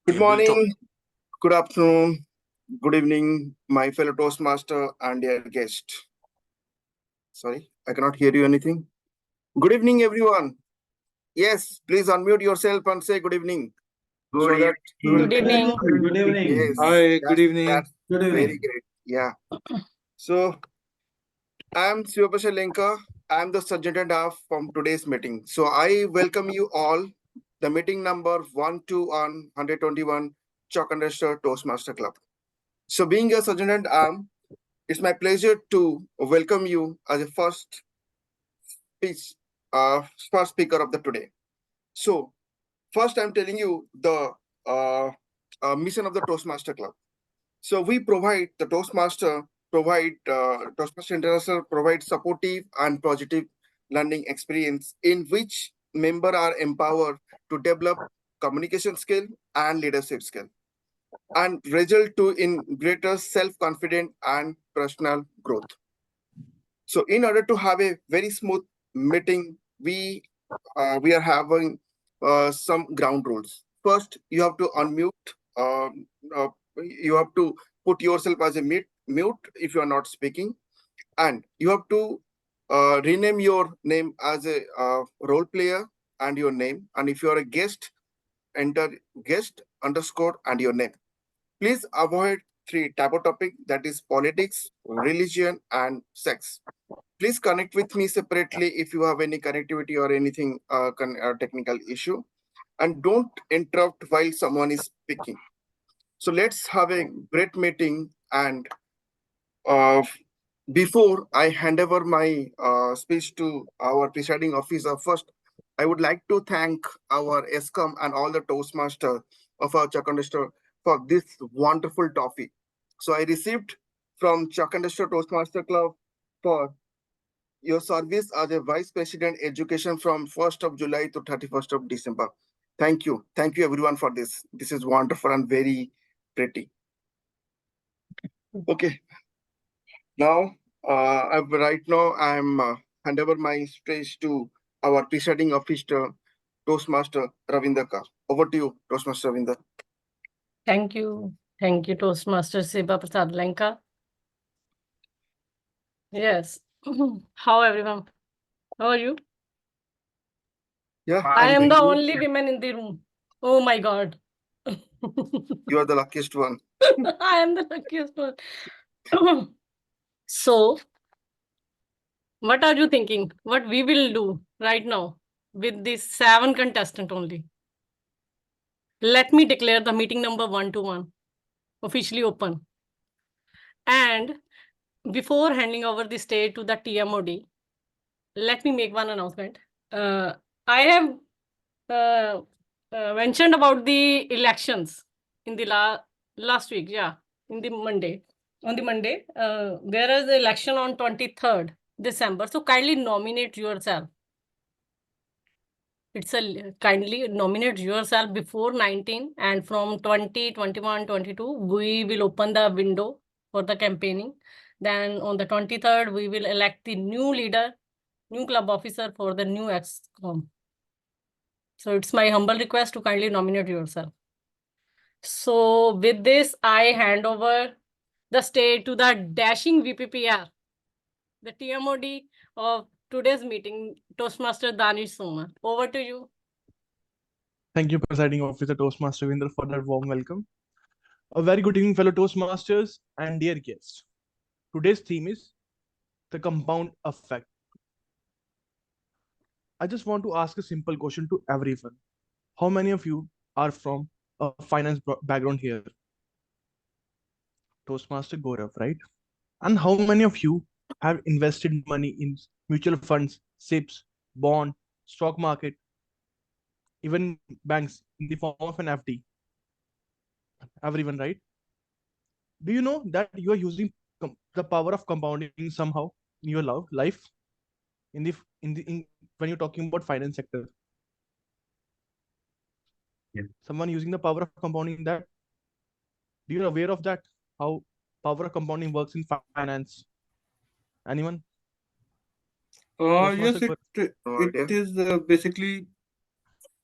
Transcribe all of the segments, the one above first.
Good morning, good afternoon, good evening, my fellow Toastmaster and dear guest. Sorry, I cannot hear you anything. Good evening, everyone. Yes, please unmute yourself and say good evening. So that Good evening. Good evening. yes, Hi, good evening. that's Good very evening. great. Yeah. So I'm Sivapasha Lenka. I'm the Sergeant Staff from today's meeting. So I welcome you all. The meeting number 121 Chalk and Register Toastmaster Club. So being a Sergeant Arm, it's my pleasure to welcome you as a first speaker of the today. So first, I'm telling you the mission of the Toastmaster Club. So we provide the Toastmaster International provides supportive and positive learning experience in which members are empowered to develop communication skill and leadership skill and result to in greater self-confidence and personal growth. So in order to have a very smooth meeting, we are having some ground rules. First, you have to unmute. You have to put yourself as a mute if you are not speaking, and you have to rename your name as a role player and your name. And if you are a guest, enter guest underscore and your name. Please avoid 3 taboo topic, that is politics, religion, and sex. Please connect with me separately if you have any connectivity or anything technical issue, and don't interrupt while someone is speaking. So let's have a great meeting. And before I hand over my speech to our presiding officer, first I would like to thank our ESCOM and all the Toastmaster of our Chuck and Duster for this wonderful topic. So I received from Chuck and Duster Toastmaster Club for your service as a Vice President Education from 1st of July to 31st of December. Thank you. Thank you everyone for this. This is wonderful and very pretty. Okay. Now, right now I'm hand over my speech to our presiding officer, Toastmaster Ravinder Kaur. Over to you, Toastmaster Ravinder. Thank you. Thank you, Toastmaster Seba Prasad Lenka. Yes. How everyone? How are you? Yeah. I am the only woman in the room. Oh my God. You are the luckiest one. I am the luckiest one. So, what are you thinking? What we will do right now with these 7 contestants only? Let me declare the meeting number 121 officially open. And before handing over the stage to the TMOD, let me make one announcement. I have mentioned about the elections in the last week. Yeah, in the Monday. On the Monday, there is the election on 23rd December. So kindly nominate yourself. It's a kindly nominate yourself before 19, and from 20, 21, 22, we will open the window for the campaigning. Then on the 23rd, we will elect the new leader, new club officer for the new ExCom. So it's my humble request to kindly nominate yourself. So with this, I hand over the stage to the dashing VPPR, the TMOD of today's meeting, Toastmaster Danish Soma. Over to you. Thank you, Presiding Officer Toastmaster Ravinder, for that warm welcome. A very good evening, fellow Toastmasters and dear guests. Today's theme is the compound effect. I just want to ask a simple question to everyone. How many of you are from a finance background here? Toastmaster Gaurav, right? And how many of you have invested money in mutual funds, SIPs, bond, stock market, even banks in the form of an FD? Everyone, right? Do you know that you are using the power of compounding somehow in your life when you're talking about finance sector? Yeah. Someone using the power of compounding that? Do you aware of that? How power of compounding works in finance? Anyone? Yes, Toastmaster it is basically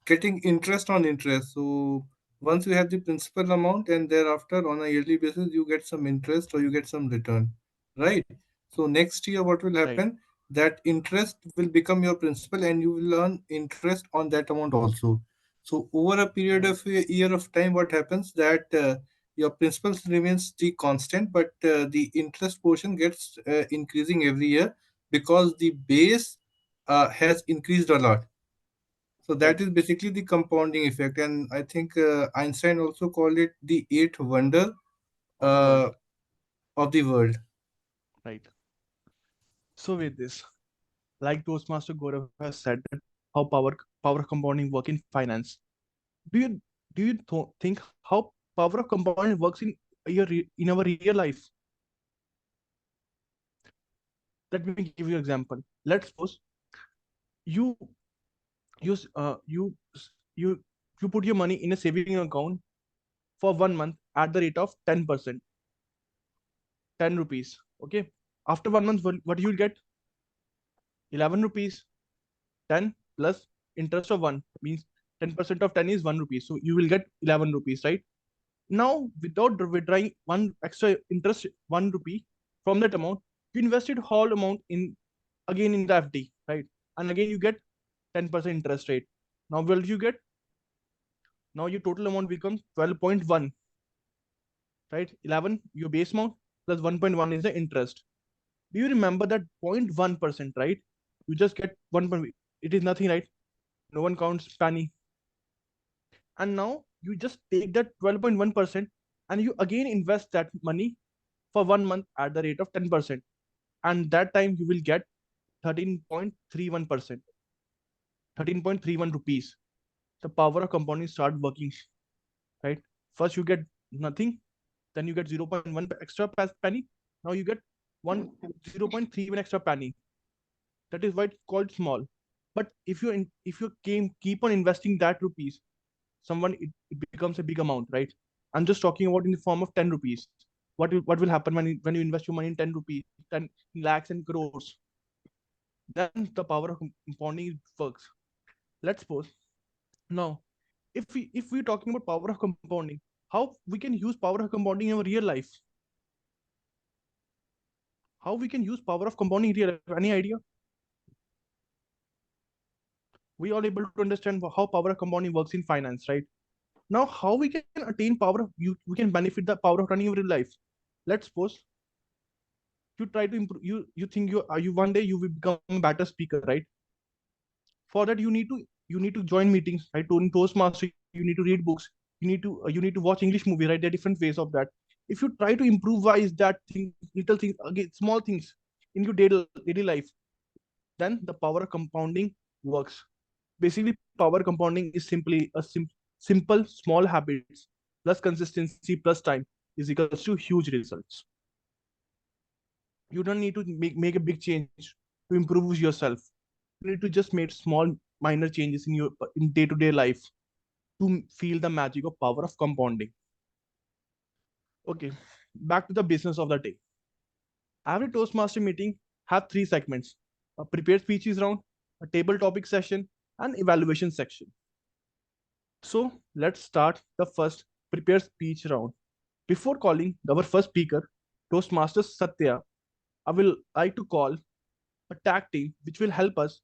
getting interest on interest. So Once you have the principal amount, and thereafter on a yearly basis you get some interest or you get some return, right? So next year what will Right. happen, that interest will become your principal and you will earn interest on that amount also. So over a period Right. of a year of time, what happens that your principal remains the constant, but the interest portion gets increasing every year because the base has increased a lot. So Right. that is basically the compounding effect, and I think Einstein also called it the eighth wonder Of the world. uh, of the world. Right. So with this, like Toastmaster Gaurav has said that how power of compounding work in finance. Do you think how power of compounding works in in our real life? Let me give you an example. Let's suppose you you you put your money in a saving account for 1 month at the rate of 10%, 10 rupees. Okay. After 1 month, what you'll get? 11 rupees. 10 plus interest of 1 means 10% of 10 is 1 rupee. So you will get 11 rupees, right? Now, without withdrawing one extra interest, 1 rupee from that amount, you invested whole amount in again in the FD, right? And again you get 10% interest rate. Now, what you get? Now your total amount becomes 12.1, right? 11 your base amount plus 1.1 is the interest. Do you remember that 0.1%, right? You just get 1. It is nothing, right? No one counts penny. And now you just take that 12.1% and you again invest that money for 1 month at the rate of 10%. And that time you will get 13.31%, 13.31 rupees. The power of compounding start working, right? First you get nothing, then you get 0.1 extra penny. Now you get 0.31 extra penny. That is why it's called small. But if you keep on investing that rupees, it becomes a big amount, right? I'm just talking about in the form of 10 rupees. What will happen when you invest your money in 10 rupees, 10 lakhs and crores? Then the power of compounding works. Let's suppose now, if we're talking about power of compounding, how we can use power of compounding in our real life? How we can use power of compounding in real life? Any idea? We all able to understand how power of compounding works in finance, right? Now, how we can attain power of we can benefit the power of running your real life. Let's suppose you try to improve. You think you one day you will become a better speaker, right? For that you need to join meetings, right? To in Toastmaster, you need to read books. You need to watch English movie, right? There are different ways of that. If you try to improvise that thing, little things, again, small things in your daily life, then the power of compounding works. Basically, power compounding is simply a simple small habits plus consistency plus time is equals to huge results. You don't need to make a big change to improve yourself. You need to just make small minor changes in your in day-to-day life to feel the magic of power of compounding. Okay, back to the business of the day. Every Toastmaster meeting have three segments: a prepared speeches round, a table topic session, and evaluation section. So let's start the first prepared speech round. Before calling our first speaker, Toastmaster Satya, I will like to call a tag team which will help us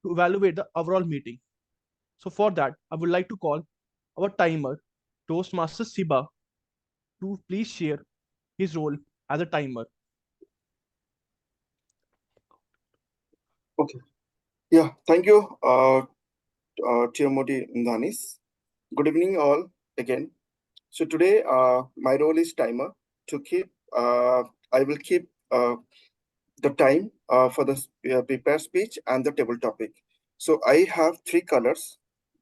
to evaluate the overall meeting. So for that, I would like to call our timer, Toastmaster Siba, to please share his role as a timer. Okay. Yeah. Thank you, TMOD Danish. Good evening, all again. So today, my role is timer to keep. I will keep the time for the prepared speech and the table topic. So I have three colors.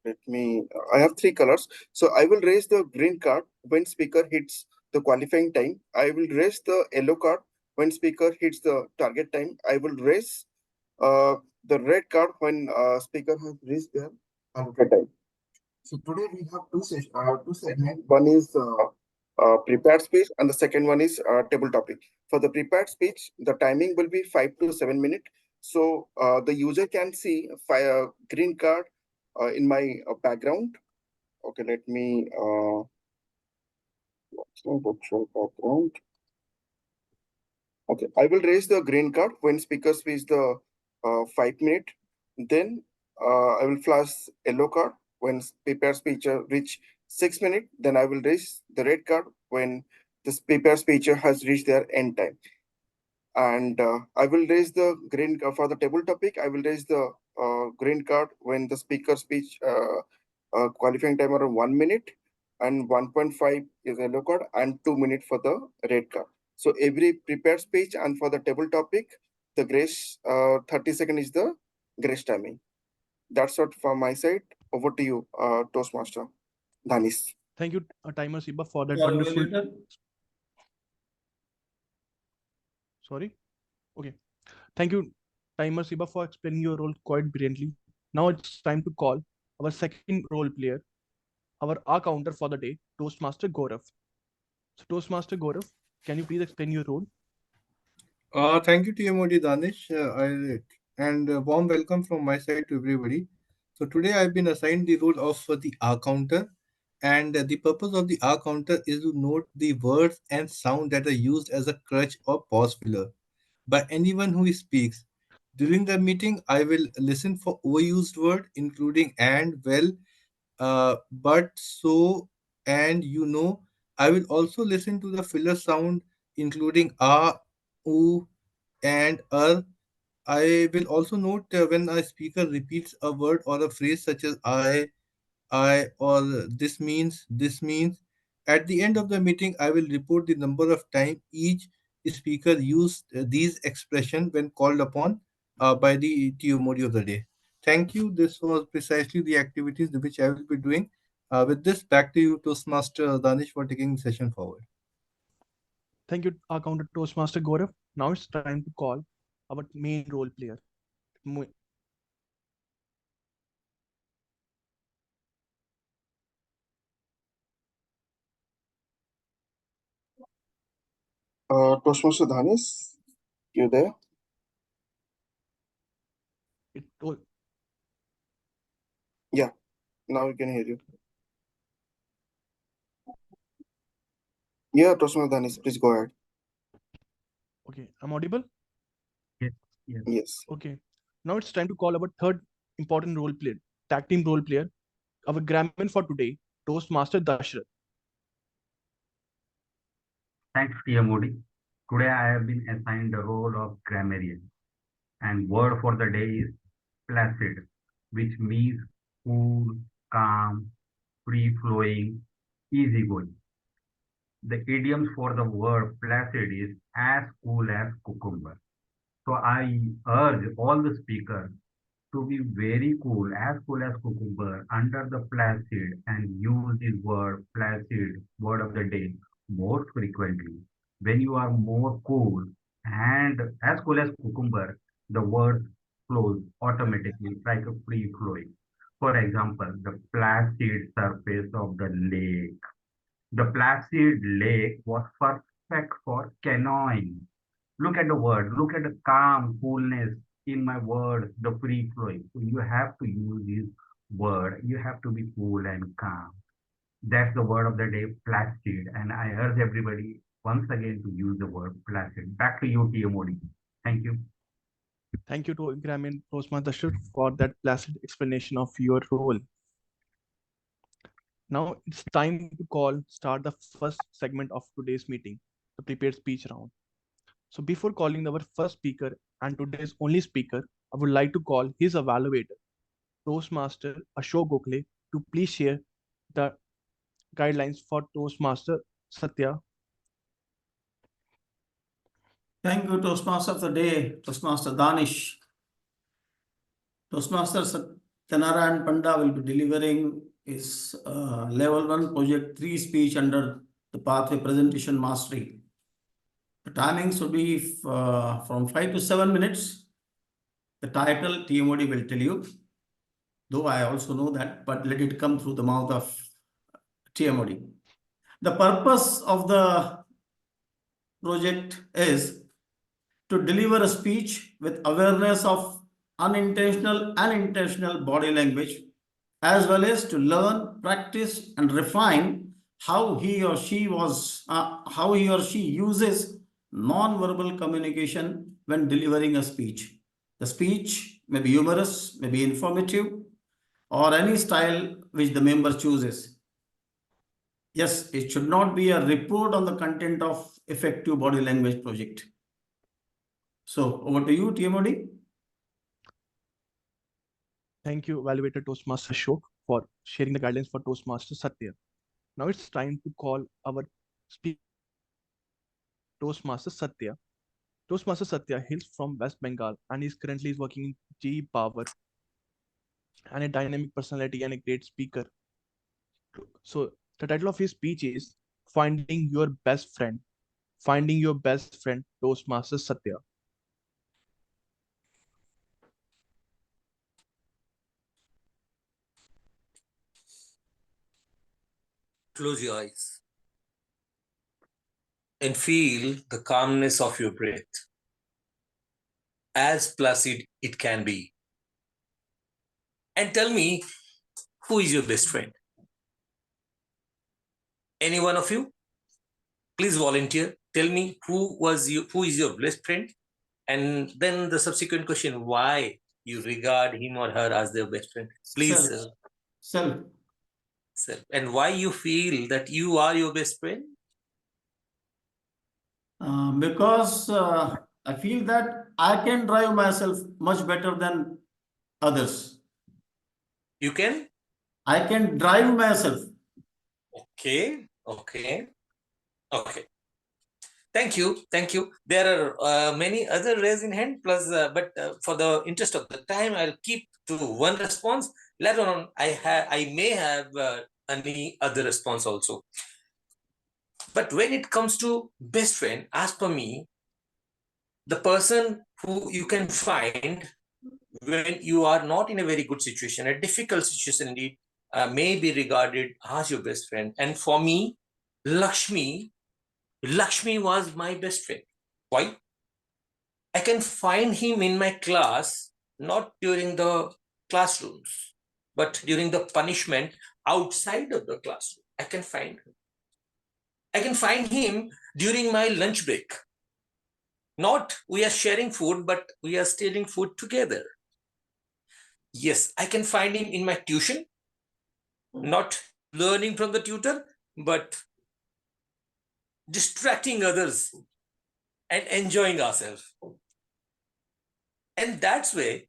I have three colors. So I will raise the green card when speaker hits the qualifying time. I will raise the yellow card when speaker hits the target time. I will raise the red card when speaker has reached their target time. So today we have two segments. One is prepared speech, and the second one is table topic. For the prepared speech, the timing will be 5 to 7 minutes. So the user can see green card in my background. Okay, let me virtual background. Okay, I will raise the green card when speaker speaks the 5 minute. Then I will flash yellow card when prepared speaker reach 6 minutes. Then I will raise the red card when the prepared speaker has reached their end time. And I will raise the green card for the table topic. I will raise the green card when the speaker speech qualifying time around 1 minute, and 1.5 is yellow card, and 2 minutes for the red card. So every prepared speech and for the table topic, the grace 30 seconds is the grace timing. That's what from my side. Over to you, Toastmaster Dhanis. Thank you, Timer Siba, for that Sorry, wonderful. Ravinder. Sorry. Okay. Thank you, Timer Siba, for explaining your role quite brilliantly. Now it's time to call our second role player, our counter for the day, Toastmaster Gaurav. So, Toastmaster Gaurav, can you please explain your role? Thank you, TMOD Danish, and warm welcome from my side to everybody. So today I've been assigned the role of the R counter, and the purpose of the R counter is to note the words and sound that are used as a crutch or pause filler by anyone who speaks. During the meeting, I will listen for overused word, including and, well, but, so, and, you know. I will also listen to the filler sound, including oo, and I will also note when a speaker repeats a word or a phrase such as or this means. At the end of the meeting, I will report the number of time each speaker used these expressions when called upon by the TMOD of the day. Thank you. This was precisely the activities which I will be doing. With this, back to you, Toastmaster Danish, for taking the session forward. Thank you, our counter Toastmaster Gaurav. Now it's time to call our main role player. Toastmaster Dhanis, you there? It all Yeah, now we can hear you. Yeah, Toastmaster Dhanis, please go ahead. okay. I'm audible. Yes, yes. Yes. Okay. Now it's time to call our third important role player, tag team role player, our Grammin for today, Toastmaster Dashrath. Thanks, TMOD. Today I have been assigned the role of grammarian, and word for the day is placid, which means cool, calm, free-flowing, easygoing. The idioms for the word placid is as cool as cucumber. So I urge all the speakers to be very cool, as cool as cucumber, under the placid, and use this word placid, word of the day, more frequently. When you are more cool and as cool as cucumber, the word flows automatically like a free flowing. For example, the placid surface of the lake. The placid lake was perfect for canoeing. Look at the word, look at the calm, coolness in my words, the free flowing. So you have to use this word. You have to be cool and calm. That's the word of the day, placid. And I urge everybody once again to use the word placid. Back to you, TMOD. Thank you. Thank you to Grammin Toastmaster Dashrath for that placid explanation of your role. Now it's time to start the first segment of today's meeting, the prepared speech round. So before calling our first speaker and today's only speaker, I would like to call his evaluator, Toastmaster Ashok Gokhale, to please share the guidelines for Toastmaster Satya. Thank you, Toastmaster of the day, Toastmaster Danish. Toastmaster Satyanarayan Panda will be delivering his level 1 project 3 speech under the pathway presentation mastery. The timings will be from 5 to 7 minutes. The title TMOD will tell you, though I also know that, but let it come through the mouth of TMOD. The purpose of the project is to deliver a speech with awareness of unintentional and intentional body language as well as to learn, practice, and refine how he or she uses non-verbal communication when delivering a speech. The speech may be humorous, may be informative, or any style which the member chooses. Yes, it should not be a report on the content of effective body language project. So over to you, TMOD. Thank you, Evaluator Toastmaster Ashok, for sharing the guidelines for Toastmaster Satya. Now it's time to call our speaker, Toastmaster Satya. Toastmaster Satya hails from West Bengal and is currently working in GE Power and a dynamic personality and a great speaker. So the title of his speech is Finding Your Best Friend. Finding Your Best Friend, Toastmaster Satya. Close your eyes and feel the calmness of your breath, as placid it can be. And tell me, who is your best friend? Any one of you? Please volunteer. Tell me who is your best friend? And then the subsequent question, why you regard him or her as their best friend? Please, Self. sir. And why you feel that you are your best friend? Because I feel that I can drive myself much better than others. You can? I can drive myself. Okay. Thank you. There are many other raised hand, plus, but for the interest of the time, I'll keep to one response. Later on, I may have any other response also. But when it comes to best friend, as per me, the person who you can find when you are not in a very good situation, a difficult situation indeed, may be regarded as your best friend. And for me, Lakshmi was my best friend. Why? I can find him in my class, not during the classrooms, but during the punishment outside of the classroom. I can find him. I can find him during my lunch break. Not we are sharing food, but we are stealing food together. Yes, I can find him in my tuition, not learning from the tutor, but distracting others and enjoying ourselves. And that's why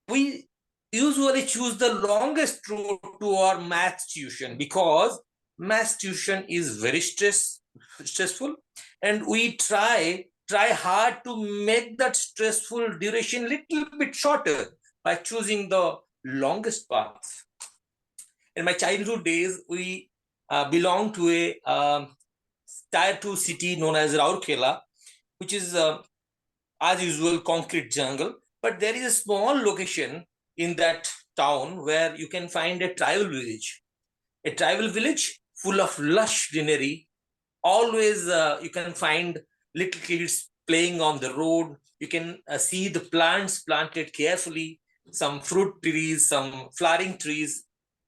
we usually choose the longest route to our math tuition, because math tuition is very stressful, and we try hard to make that stressful duration little bit shorter by choosing the longest path. In my childhood days, we belonged to a tier 2 city known as Raurkela, which is as usual concrete jungle, but there is a small location in that town where you can find a tribal village full of lush greenery. Always you can find little kids playing on the road. You can see the plants planted carefully, some fruit trees, some flowering trees.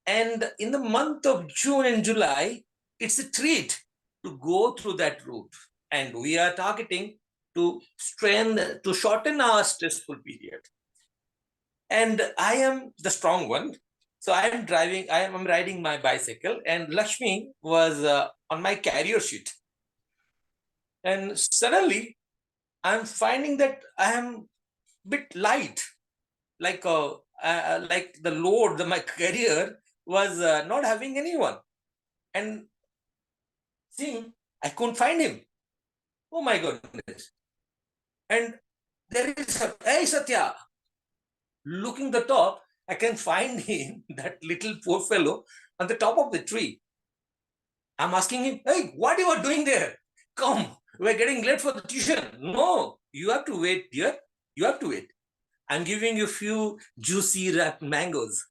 And in the month of June and July, it's a treat to go through that route. And we are targeting to shorten our stressful period. And I am the strong one. So I am riding my bicycle, and Lakshmi was on my carrier seat. And suddenly I'm finding that I am a bit light, like the load, my carrier was not having anyone. And seeing, I couldn't find him. Oh my goodness. And there is hey Satya, looking the top, I can find him, that little poor fellow, on the top of the tree. I'm asking him, hey, what you are doing there? Come, we're getting late for the tuition. No, you have to wait, dear. You have to wait. I'm giving you a few juicy wrapped mangoes.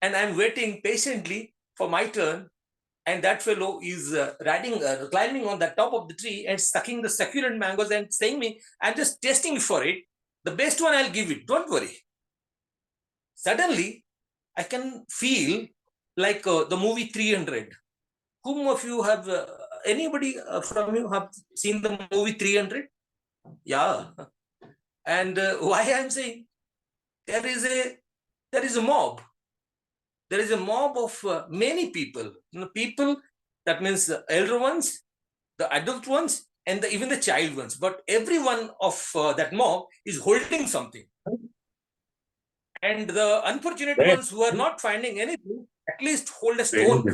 And I'm waiting patiently for my turn. And that fellow is climbing on the top of the tree and sucking the succulent mangoes and saying me, I'm just testing for it. The best one I'll give it. Don't worry. Suddenly, I can feel like the movie 300. Whom of you have, anybody from you have seen the movie 300? Yeah. And why I'm saying, there is a mob. There is a mob of many people. People, that means the elder ones, the adult ones, and even the child ones. But every one of that mob is holding something. And the unfortunate ones who are not finding anything, at least hold a stone.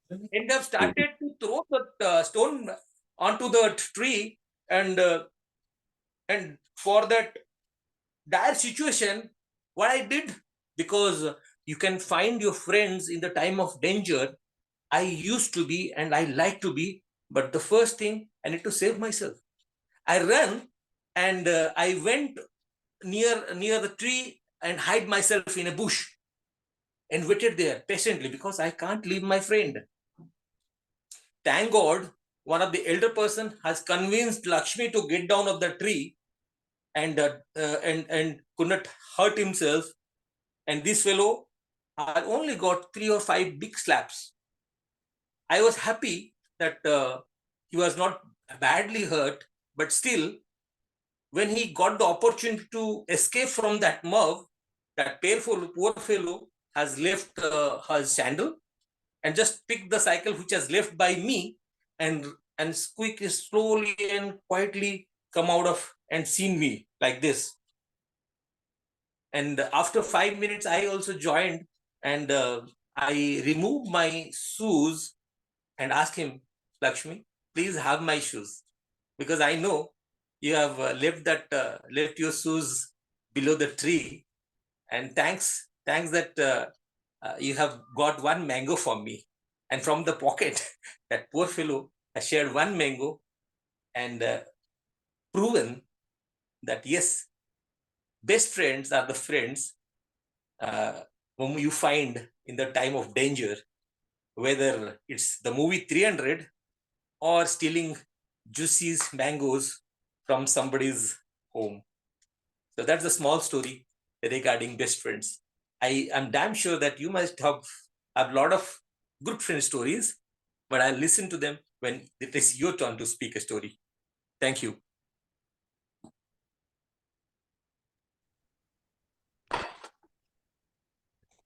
And they have started to throw that stone onto the tree, and for that dire situation, what I did, because you can find your friends in the time of danger. I used to be, and I like to be, but the first thing, I need to save myself. I ran, and I went near the tree and hide myself in a bush and waited there patiently, because I can't leave my friend. Thank God, one of the elder person has convinced Lakshmi to get down of the tree, and could not hurt himself. And this fellow had only got 3 or 5 big slaps. I was happy that he was not badly hurt, but still, when he got the opportunity to escape from that mob, that poor fellow has left his sandal and just picked the cycle which has left by me, and slowly and quietly come out of and seen me like this. And after 5 minutes, I also joined, and I removed my shoes and asked him, Lakshmi, please have my shoes, because I know you have left your shoes below the tree, and thanks that you have got one mango for me. And from the pocket, that poor fellow has shared one mango, and proven that yes, best friends are the friends whom you find in the time of danger, whether it's the movie 300 or stealing juicy mangoes from somebody's home. So that's a small story regarding best friends. I am damn sure that you must have a lot of good friend stories, but I'll listen to them when it is your turn to speak a story. Thank you.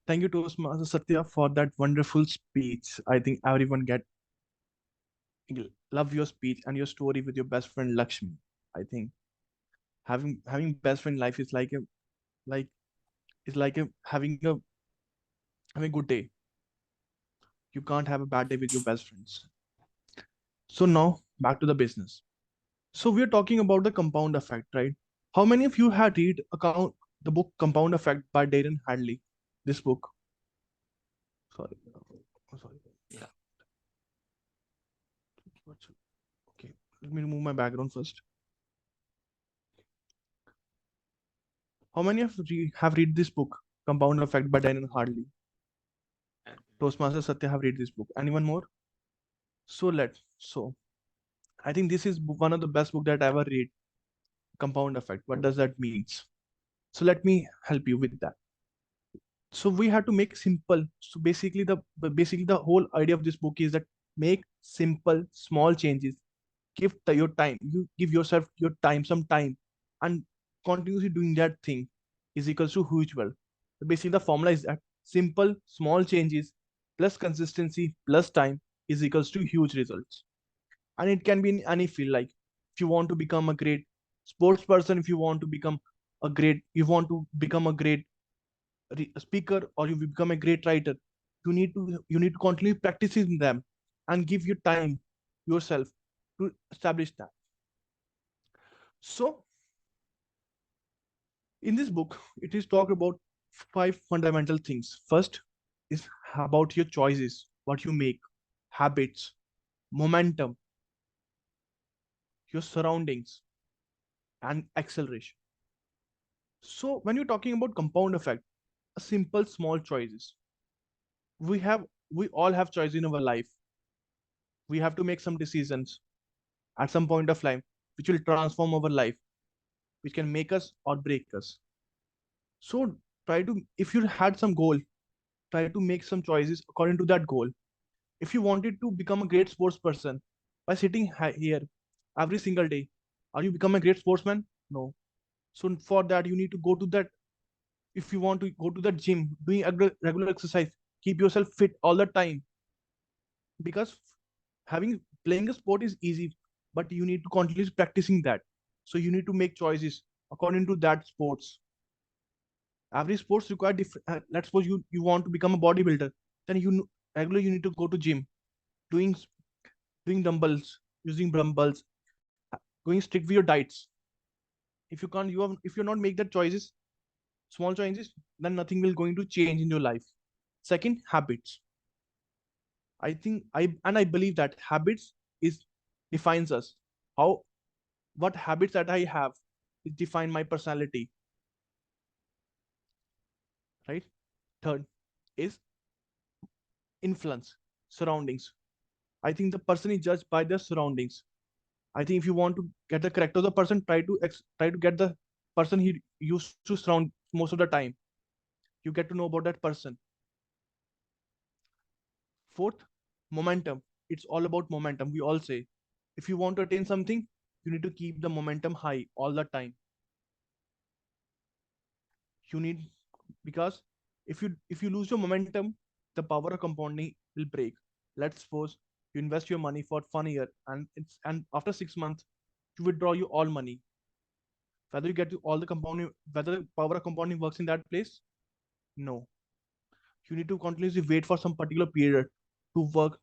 Thank you, Toastmaster Satya, for that wonderful speech. I think everyone love your speech and your story with your best friend Lakshmi. I think having best friend life is like having a good day. You can't have a bad day with your best friends. So now back to the business. So we're talking about the compound effect, right? How many of you had read the book Compound Effect by Darren Hadley? This book. Sorry. Oh, sorry. Yeah. Okay. Let me remove my background first. How many of you have read this book, Compound Effect by Darren Hadley? Toastmaster Satya have read this book. Anyone more? So I think this is one of the best book that I ever read. Compound effect. What does that means? So let me help you with that. So we have to make simple. So basically the whole idea of this book is that make simple small changes. Give your time. You give yourself your time, some time, and continuously doing that thing is equals to huge wealth. So basically the formula is that simple small changes plus consistency plus time is equals to huge results. And it can be in any field, like if you want to become a great sports person, if you want to become a great speaker, or you become a great writer, you need to continually practice in them and give your time yourself to establish that. So in this book it is talked about 5 fundamental things. First is about your choices, what you make, habits, momentum, your surroundings, and acceleration. So when you're talking about compound effect, a simple small choices. We all have choice in our life. We have to make some decisions at some point of life which will transform our life, which can make us or break us. So try to, if you had some goal, try to make some choices according to that goal. If you wanted to become a great sports person by sitting here every single day, are you become a great sportsman? No. So for that, you need to go to that. If you want to go to the gym, doing regular exercise, keep yourself fit all the time. Because having playing a sport is easy, but you need to continue practicing that. So you need to make choices according to that sports. Every sports require different. Let's suppose you want to become a bodybuilder, then regularly you need to go to gym, doing doing dumbbells, using dumbbells, going strict with your diets. If you can't, if you're not make that choices, small choices, then nothing will going to change in your life. Second, habits. I believe that habits is defines us. How what habits that I have is define my personality. Right. Third is influence, surroundings. I think the person is judged by their surroundings. I think if you want to get the character of the person, try to get the person he used to surround most of the time. You get to know about that person. Fourth, momentum. It's all about momentum. We all say, if you want to attain something, you need to keep the momentum high all the time. You need, because if you lose your momentum, the power of compounding will break. Let's suppose you invest your money for 1 year, and after 6 months you withdraw your all money. Whether you get to all the compounding, whether the power of compounding works in that place, no. You need to continuously wait for some particular period to work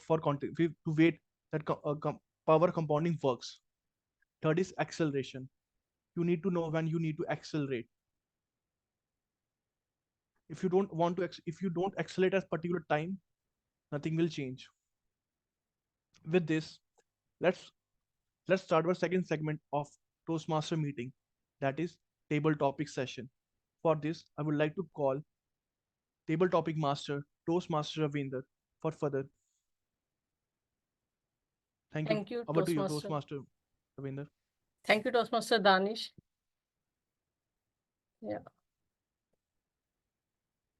for content to wait that power compounding works. Third is acceleration. You need to know when you need to accelerate. If you don't want to if you don't accelerate at a particular time, nothing will change. With this, let's start our second segment of Toastmaster meeting, that is table topic session. For this, I would like to call table topic master Toastmaster Ravinder for further. Thank you. Thank you, Over to you, Toastmaster. Toastmaster Ravinder. Thank you, Toastmaster Danish. Yeah.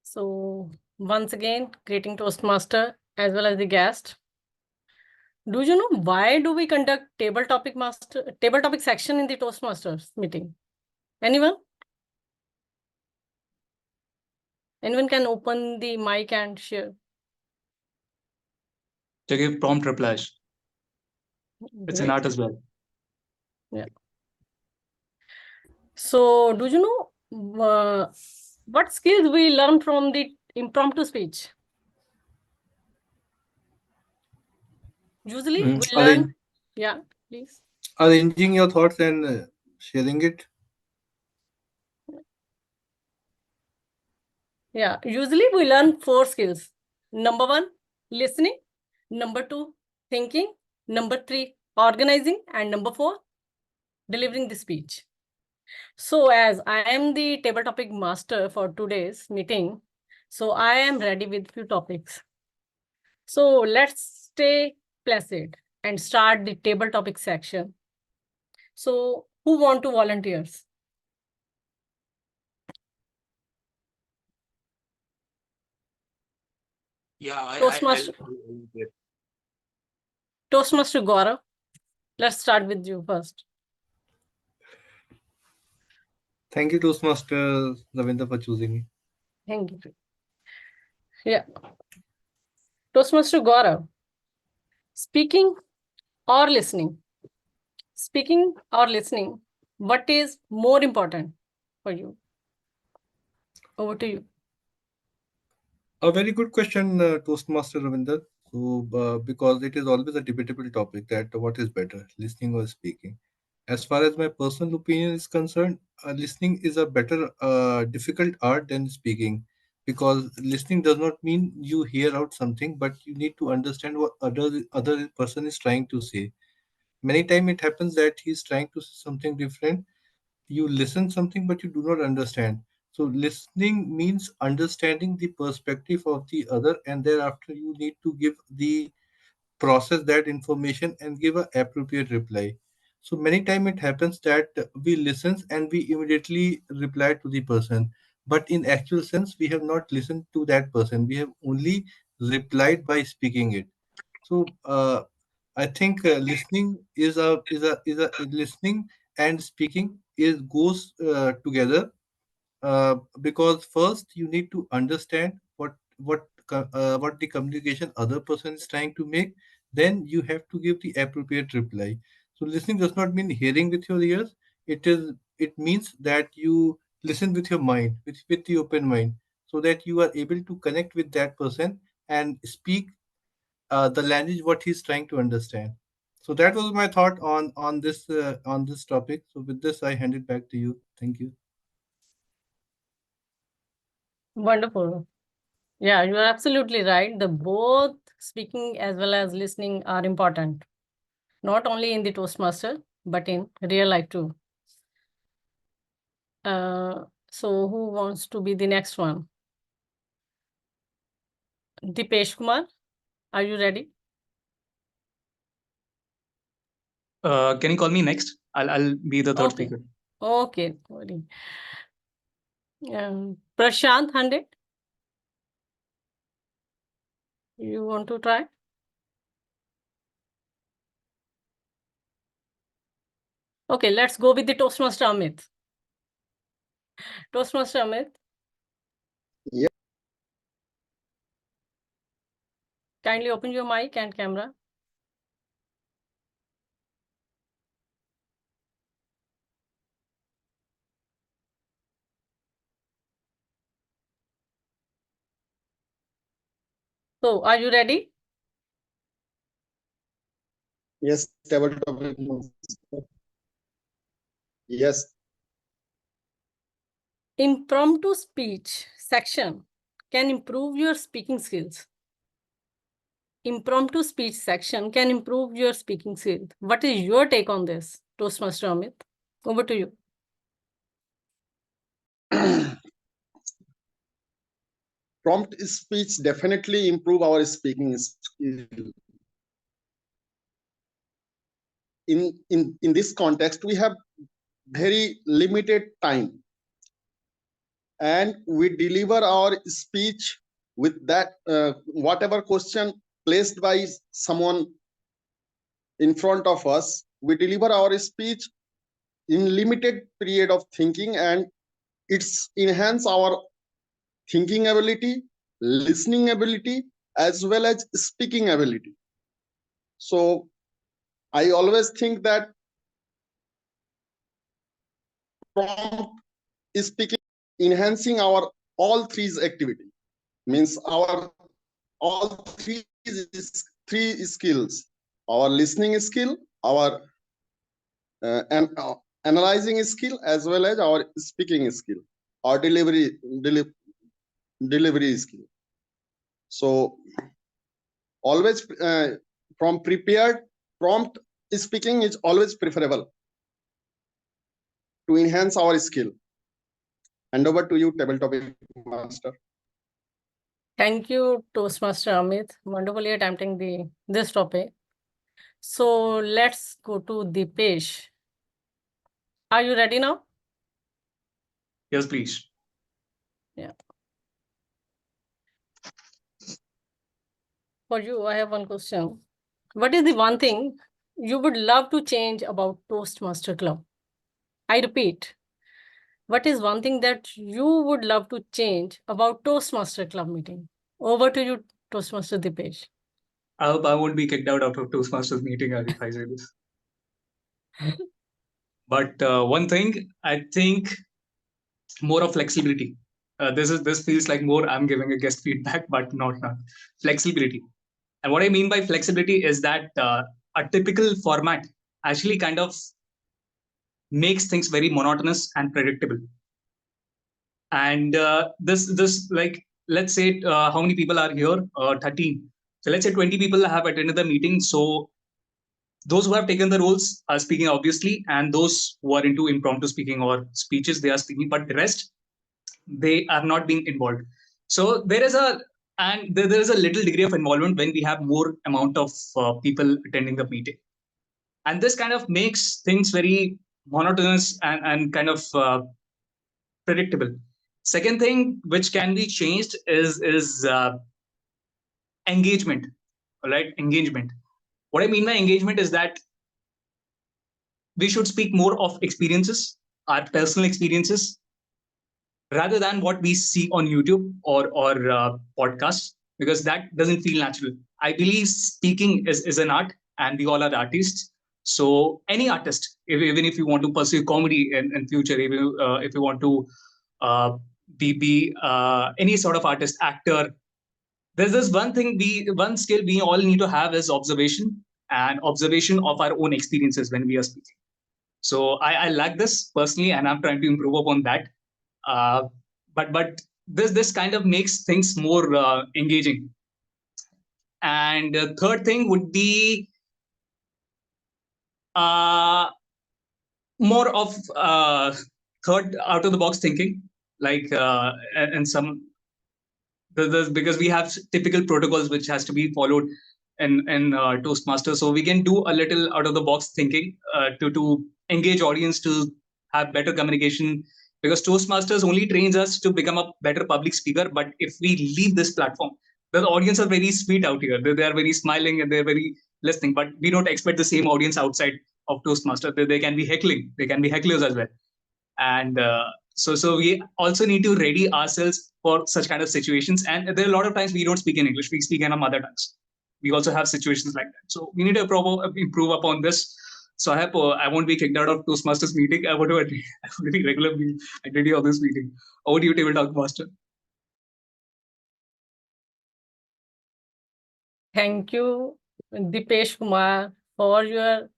So once again, greeting Toastmaster as well as the guest. Do you know why do we conduct table topic section in the Toastmasters meeting? Anyone? Anyone can open the mic and share. To give prompt replies. It's an Great. art as well. Yeah. So do you know what skills we learn from the impromptu speech? Usually we learn. Yeah, please. Arranging your thoughts and sharing it. Yeah, usually we learn 4 skills. Number 1, listening. Number 2, thinking. Number 3, organizing. And number 4, delivering the speech. So as I am the table topic master for today's meeting, so I am ready with few topics. So let's stay placid and start the table topic section. So who want to volunteers? Yeah, Toastmaster. Toastmaster Gaurav, let's start with you first. Thank you, Toastmaster Ravinder, for choosing me. Thank you. Yeah. Toastmaster Gaurav, speaking or listening? Speaking or listening, what is more important for you? Over to you. A very good question, Toastmaster Ravinder. So, because it is always a debatable topic that what is better, listening or speaking. As far as my personal opinion is concerned, listening is a better difficult art than speaking, because listening does not mean you hear out something, but you need to understand what other person is trying to say. Many times it happens that he's trying to say something different. You listen something, but you do not understand. So listening means understanding the perspective of the other, and thereafter you need to give the process that information and give a appropriate reply. So many time it happens that we listen and we immediately reply to the person, but in actual sense, we have not listened to that person. We have only replied by speaking it. So I think listening and speaking goes together, because first you need to understand what the communication other person is trying to make. Then you have to give the appropriate reply. So listening does not mean hearing with your ears. It means that you listen with your mind, with the open mind, so that you are able to connect with that person and speak the language what he's trying to understand. So that was my thought on this topic. So with this, I hand it back to you. Thank you. Wonderful. Yeah, you are absolutely right. The both speaking as well as listening are important, not only in the Toastmaster, but in real life too. So who wants to be the next one? Dipesh Kumar, are you ready? Can you call me next? I'll be the third Okay. speaker. Okay. Prashant Hande, you want to try? Okay, let's go with the Toastmaster Amit. Toastmaster Amit. Yeah. Kindly open your mic and camera. So, are you ready? Yes, tabletop master. Yes. Impromptu speech section can improve your speaking skills. Impromptu speech section can improve your speaking skills. What is your take on this, Toastmaster Amit? Over to you. Prompt speech definitely improve our speaking skill. In this context, we have very limited time, and we deliver our speech with that whatever question placed by someone in front of us. We deliver our speech in limited period of thinking, and it's enhance our thinking ability, listening ability, as well as speaking ability. So I always think that prompt speaking enhancing our all three activity, means our all three skills: our listening skill, our analyzing skill, as well as our speaking skill, our delivery skill. So always from prepared prompt speaking is always preferable to enhance our skill. And over to you, tabletop master. Thank you, Toastmaster Amit. Wonderfully attempting this topic. So let's go to Dipesh. Are you ready now? Yes, please. Yeah. For you, I have one question. What is the one thing you would love to change about Toastmaster Club? I repeat, what is one thing that you would love to change about Toastmaster Club meeting? Over to you, Toastmaster Dipesh. I hope I won't be kicked out of Toastmasters meeting if I say this. But one thing, I think more of flexibility. This feels like more I'm giving a guest feedback, but not flexibility. And what I mean by flexibility is that a typical format actually kind of makes things very monotonous and predictable. And this like, let's say how many people are here? 13. So let's say 20 people have attended the meeting. So those who have taken the roles are speaking, obviously, and those who are into impromptu speaking or speeches, they are speaking, but the rest, they are not being involved. So there is a little degree of involvement when we have more amount of people attending the meeting. And this kind of makes things very monotonous and kind of predictable. Second thing which can be changed is engagement. All right, engagement. What I mean by engagement is that we should speak more of experiences, our personal experiences, rather than what we see on YouTube or podcasts, because that doesn't feel natural. I believe speaking is an art, and we all are artists. So any artist, even if you want to pursue comedy in future, if you want to be any sort of artist, actor, there's this one skill we all need to have is observation, and observation of our own experiences when we are speaking. So I like this personally, and I'm trying to improve upon that. But this kind of makes things more engaging. And third thing would be more of third out of the box thinking, like and some because we have typical protocols which has to be followed in Toastmasters, so we can do a little out of the box thinking to engage audience, to have better communication, because Toastmasters only trains us to become a better public speaker. But if we leave this platform, the audience are very sweet out here, they are very smiling and they're very listening, but we don't expect the same audience outside of Toastmaster. They can be heckling, they can be hecklers as well. And so we also need to ready ourselves for such kind of situations. And there are a lot of times we don't speak in English, we speak in our mother tongues. We also have situations like that. So we need to improve upon this. So I hope I won't be kicked out of Toastmasters meeting. I want to be regular attendee of this meeting. Over to you, Table Talk Master. Thank you, Dipesh Kumar, for your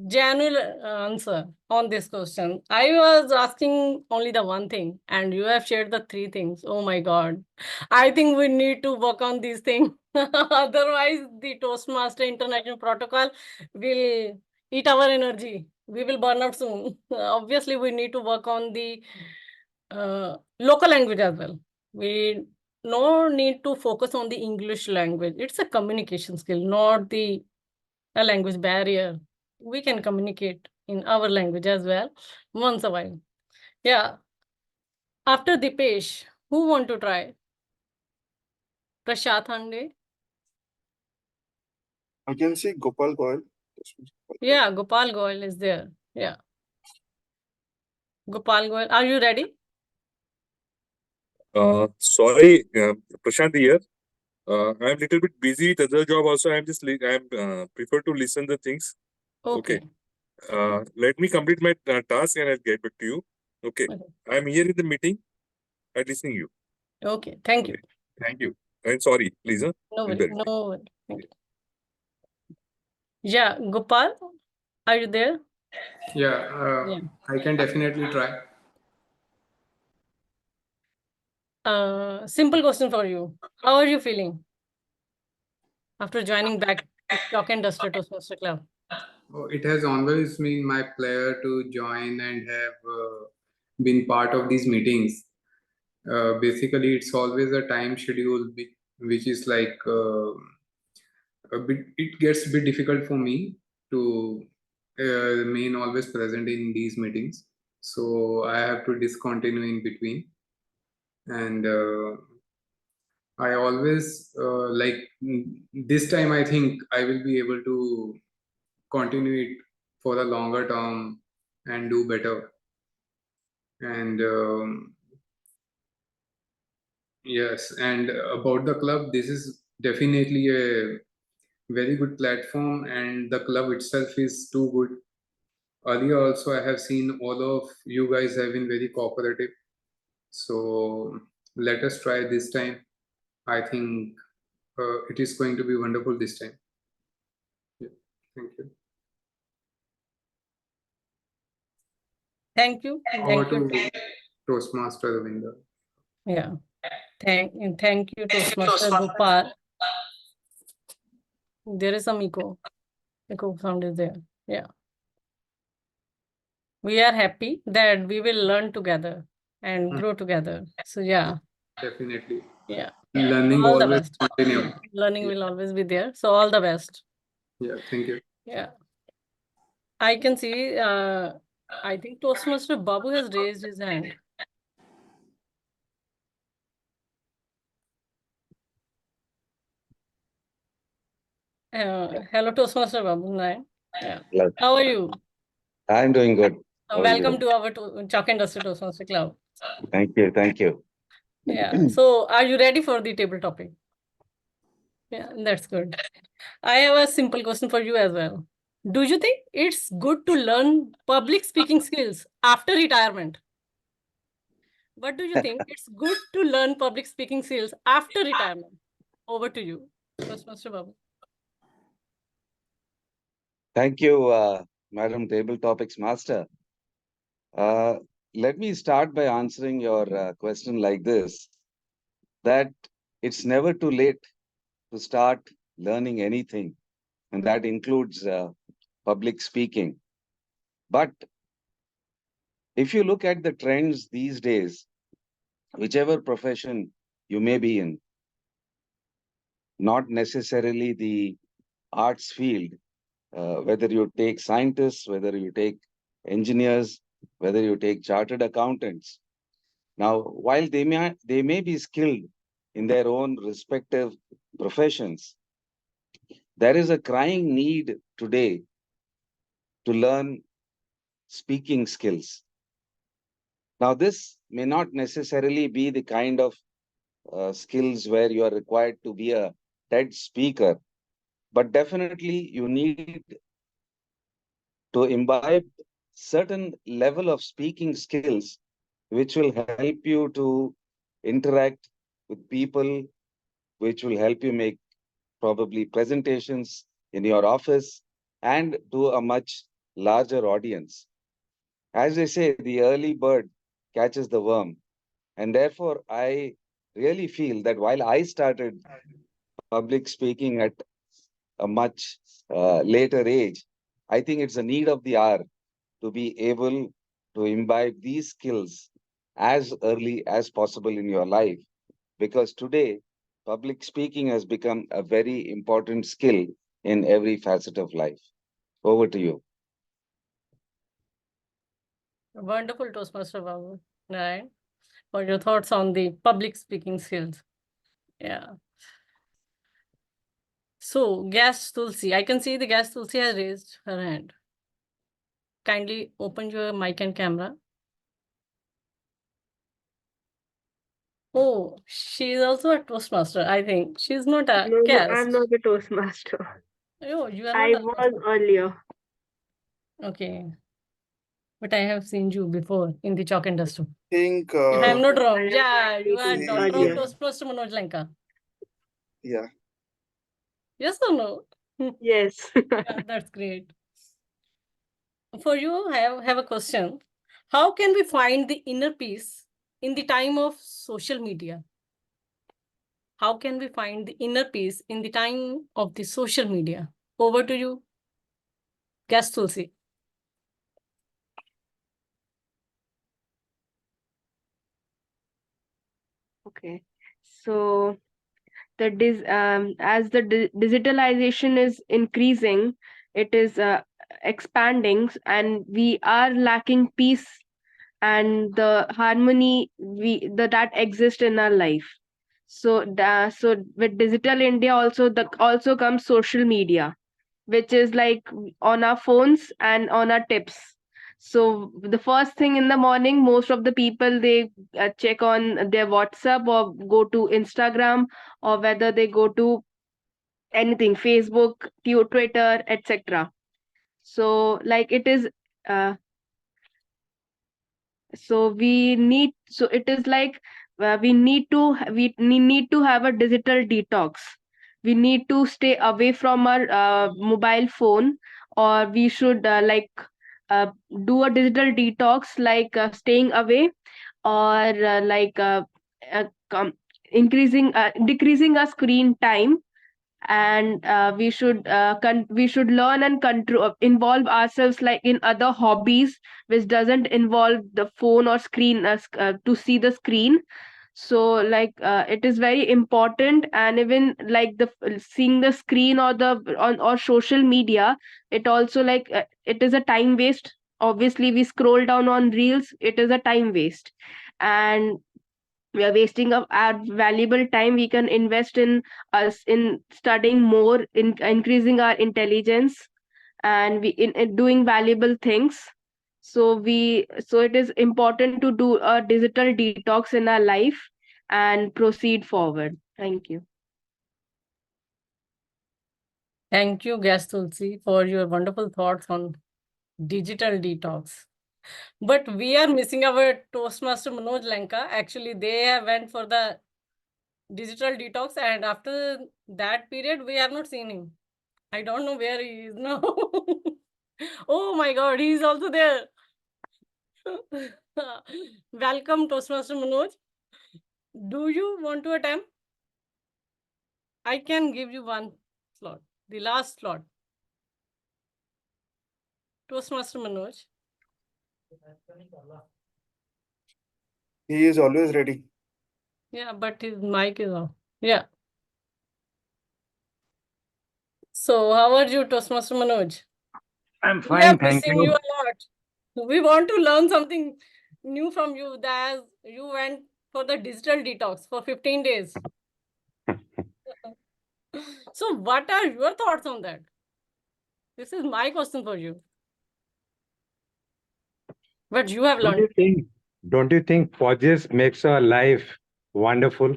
genuine answer on this question. I was asking only the one thing, and you have shared the three things. Oh my God. I think we need to work on these things. Otherwise, the Toastmaster International Protocol will eat our energy. We will burn out soon. Obviously, we need to work on the local language as well. We no need to focus on the English language. It's a communication skill, not a language barrier. We can communicate in our language as well once a while. Yeah. After Dipesh, who want to try? Prashant Hande? I can see Gopal Goyal. Yeah, Gopal Goyal is there. Yeah. Gopal Goyal, are you ready? Sorry, Prashant here. I'm little bit busy with other job also. I'm prefer to listen the things. Okay. Let me complete my task and I'll get back to you. Okay. Okay. I'm here in the meeting. I'm listening you. Okay. Thank you. Thank you. And sorry, please. No Will worry. bear. No worry. Thank you. Yeah, Gopal, are you there? Yeah, Yeah. I can definitely try. Simple question for you. How are you feeling after joining back to Chalk and Duster Toastmaster Club? Oh, it has always been my pleasure to join and have been part of these meetings. Basically, it's always a time schedule which is like a bit. It gets a bit difficult for me to remain always present in these meetings. So I have to discontinue in between, and I always this time. I think I will be able to continue it for a longer term and do better. And yes, and about the club, this is definitely a very good platform, and the club itself is too good. Earlier also, I have seen all of you guys have been very cooperative. So let us try this time. I think it is going to be wonderful this time. Yeah. Thank you. Thank you. Over Thank you. to Toastmaster Ravinder. Yeah. Thank you, Toastmaster Gopal. There is some echo. Echo sound is there. Yeah. We are happy that we will learn together and grow together. So yeah. Definitely. Yeah. Learning All the always best. continue. Learning will always be there. So all the best. Yeah, thank you. Yeah. I can see I think Toastmaster Babu has raised his hand. Hello, Toastmaster Babu. Yeah. Hello. How are you? I'm doing good. How are Welcome you? to our Chalk Industry Toastmaster Club. Thank you. Thank you. Yeah. So, are you ready for the table topic? Yeah, that's good. I have a simple question for you as well. Do you think it's good to learn public speaking skills after retirement? What do you think? It's good to learn public speaking skills after retirement. Over to you, Toastmaster Babu. Thank you, Madam Table Topics Master. Let me start by answering your question like this, that it's never too late to start learning anything, and that includes public speaking. But if you look at the trends these days, whichever profession you may be in, not necessarily the arts field, whether you take scientists, whether you take engineers, whether you take chartered accountants. Now, while they may be skilled in their own respective professions, there is a crying need today to learn speaking skills. Now, this may not necessarily be the kind of skills where you are required to be a TED speaker, but definitely you need to imbibe certain level of speaking skills which will help you to interact with people, which will help you make probably presentations in your office and to a much larger audience. As they say, the early bird catches the worm. And therefore, I really feel that while I started public speaking at a much later age, I think it's a need of the hour to be able to imbibe these skills as early as possible in your life. Because today, public speaking has become a very important skill in every facet of life. Over to you. Wonderful, Toastmaster Babu. Right. For your thoughts on the public speaking skills. Yeah. So, guest Tulsi, I can see the guest Tulsi has raised her hand. Kindly open your mic and camera. Oh, she is also a Toastmaster, I think. She's not a No, guest. I'm not a Toastmaster. Oh, you are I not a was Toastmaster. earlier. Okay. But I have seen you before in the chalk industry. Think If I'm not wrong. I have Yeah, you are participated daughter of earlier. Toastmaster Manoj Lanka. yeah. Yes or no? Yes. Yeah, that's great. For you, I have a question. How can we find the inner peace in the time of social media? How can we find the inner peace in the time of the social media? Over to you, guest Tulsi. Okay. So as the digitalization is increasing, it is expanding, and we are lacking peace and the harmony that exists in our life. So with digital India also comes social media, which is like on our phones and on our tips. So the first thing in the morning, most of the people, they check on their WhatsApp or go to Instagram, or whether they go to anything, Facebook, Twitter, etc. So like it is uh, so it is like we need to have a digital detox. We need to stay away from our mobile phone, or we should uh, do a digital detox, like staying away, or uh, com- decreasing our screen time. And we should learn and control involve ourselves like in other hobbies which doesn't involve the phone or screen, to see the screen. So it is very important. And even like the seeing the screen or the on or social media, it also it is a time waste. Obviously we scroll down on reels, it is a time waste. And we are wasting of our valuable time. We can invest in us in studying more, in increasing our intelligence, and in doing valuable things. So it is important to do a digital detox in our life and proceed forward. Thank you. Thank you, Guest Tulsi, for your wonderful thoughts on digital detox. But we are missing our Toastmaster Manoj Lanka. Actually, they have went for the digital detox, and after that period, we have not seen him. I don't know where he is now. Oh my God, he is also there. Welcome, Toastmaster Manoj. Do you want to attempt? I can give you one slot, the last slot. Toastmaster Manoj. He is always ready. Yeah, but his mic is off. Yeah. So, how are you, Toastmaster Manoj? I'm We fine, are thank missing you you. a lot. We want to learn something new from you, that you went for the digital detox for 15 days. So, what are your thoughts on that? This is my question for you. What you have learned. Don't you think pauses makes our life wonderful?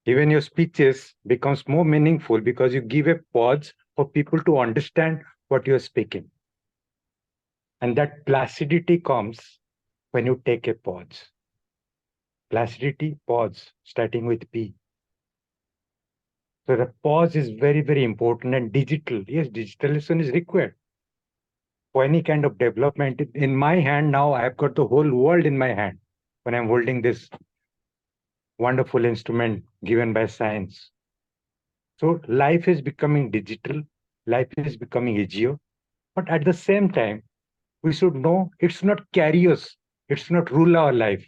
Even your speeches becomes more meaningful because you give a pause for people to understand what you're speaking. And that placidity comes when you take a pause. Placidity, pause, starting with P. So the pause is very, very important, and digital. Yes, digitalization is required for any kind of development. In my hand now, I've got the whole world in my hand when I'm holding this wonderful instrument given by science. So life is becoming digital, life is becoming easier, but at the same time, we should know it's not carry us, it's not rule our life.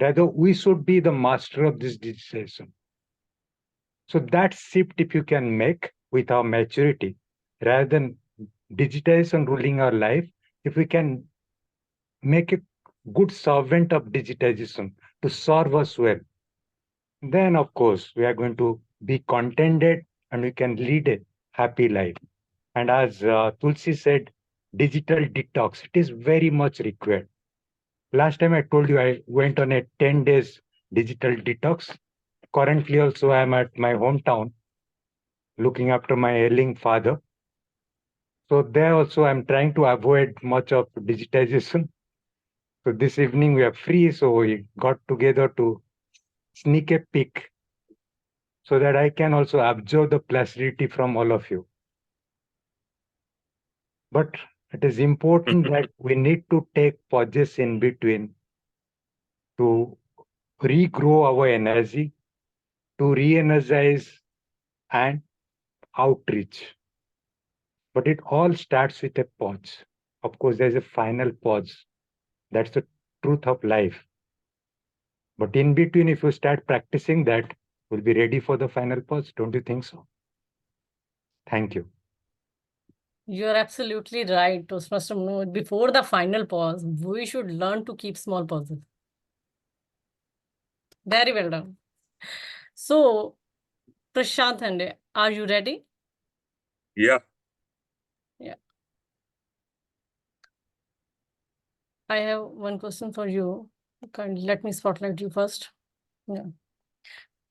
Rather, we should be the master of this digitalization. So that shift, if you can make with our maturity, rather than digitization ruling our life, if we can make a good servant of digitization to serve us well, then of course we are going to be contented and we can lead a happy life. And as Tulsi said, digital detox, it is very much required. Last time I told you I went on a 10 days digital detox. Currently also I am at my hometown looking after my ailing father. So there also I'm trying to avoid much of digitization. So this evening we are free, so we got together to sneak a peek so that I can also absorb the placidity from all of you. But it is important that we need to take pauses in between to regrow our energy, to re-energize and outreach. But it all starts with a pause. Of course, there's a final pause. That's the truth of life. But in between, if you start practicing that, we'll be ready for the final pause. Don't you think so? Thank you. You're absolutely right, Toastmaster Manoj. Before the final pause, we should learn to keep small pauses. Very well done. So, Prashant Hande, are you ready? Yeah. Yeah. I have one question for you. Let me spotlight you first. Yeah.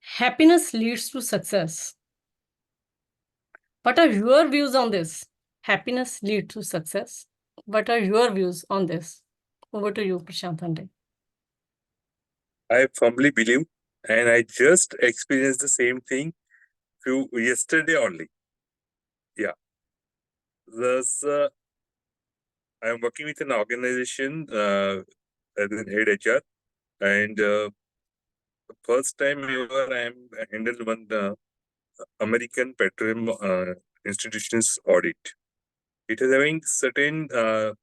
Happiness leads to success. What are your views on this? Happiness leads to success. What are your views on this? Over to you, Prashant Hande. I firmly believe, and I just experienced the same thing yesterday only. Yeah. Thus, I'm working with an organization as an head HR, and first time ever I handled one American petroleum institutions audit. It is having certain covering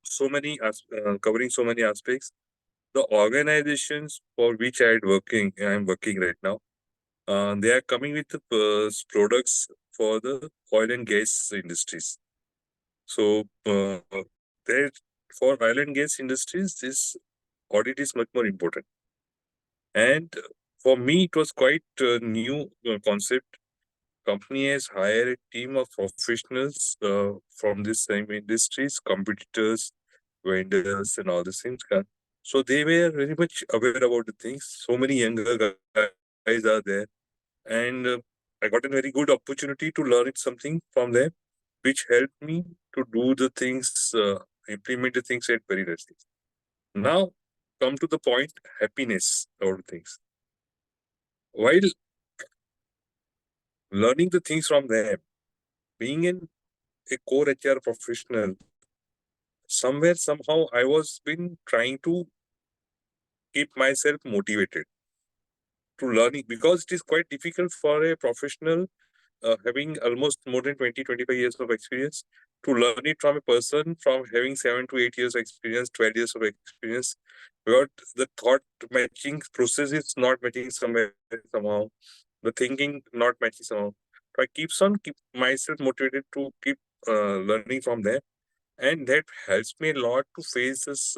so many aspects. The organizations for which I'm working right now, they are coming with the products for the oil and gas industries. So, there for oil and gas industries, this audit is much more important. And for me, it was quite a new concept. Company has hired a team of professionals from this same industries, competitors, vendors, and all these things. So they were very much aware about the things. So many younger guys are there, and I got a very good opportunity to learn it something from them, which helped me to do the things, implement the things at very nicely. Now, come to the point, happiness about things. While learning the things from them, being a core HR professional, somewhere, somehow, I was been trying to keep myself motivated to learning, because it is quite difficult for a professional having almost more than 20-25 years of experience to learn it from a person from having 7 to 8 years of experience, 12 years of experience, but the thought matching process is not matching somewhere, somehow, the thinking not matching somehow. So I keep myself motivated to keep learning from them, and that helps me a lot to face this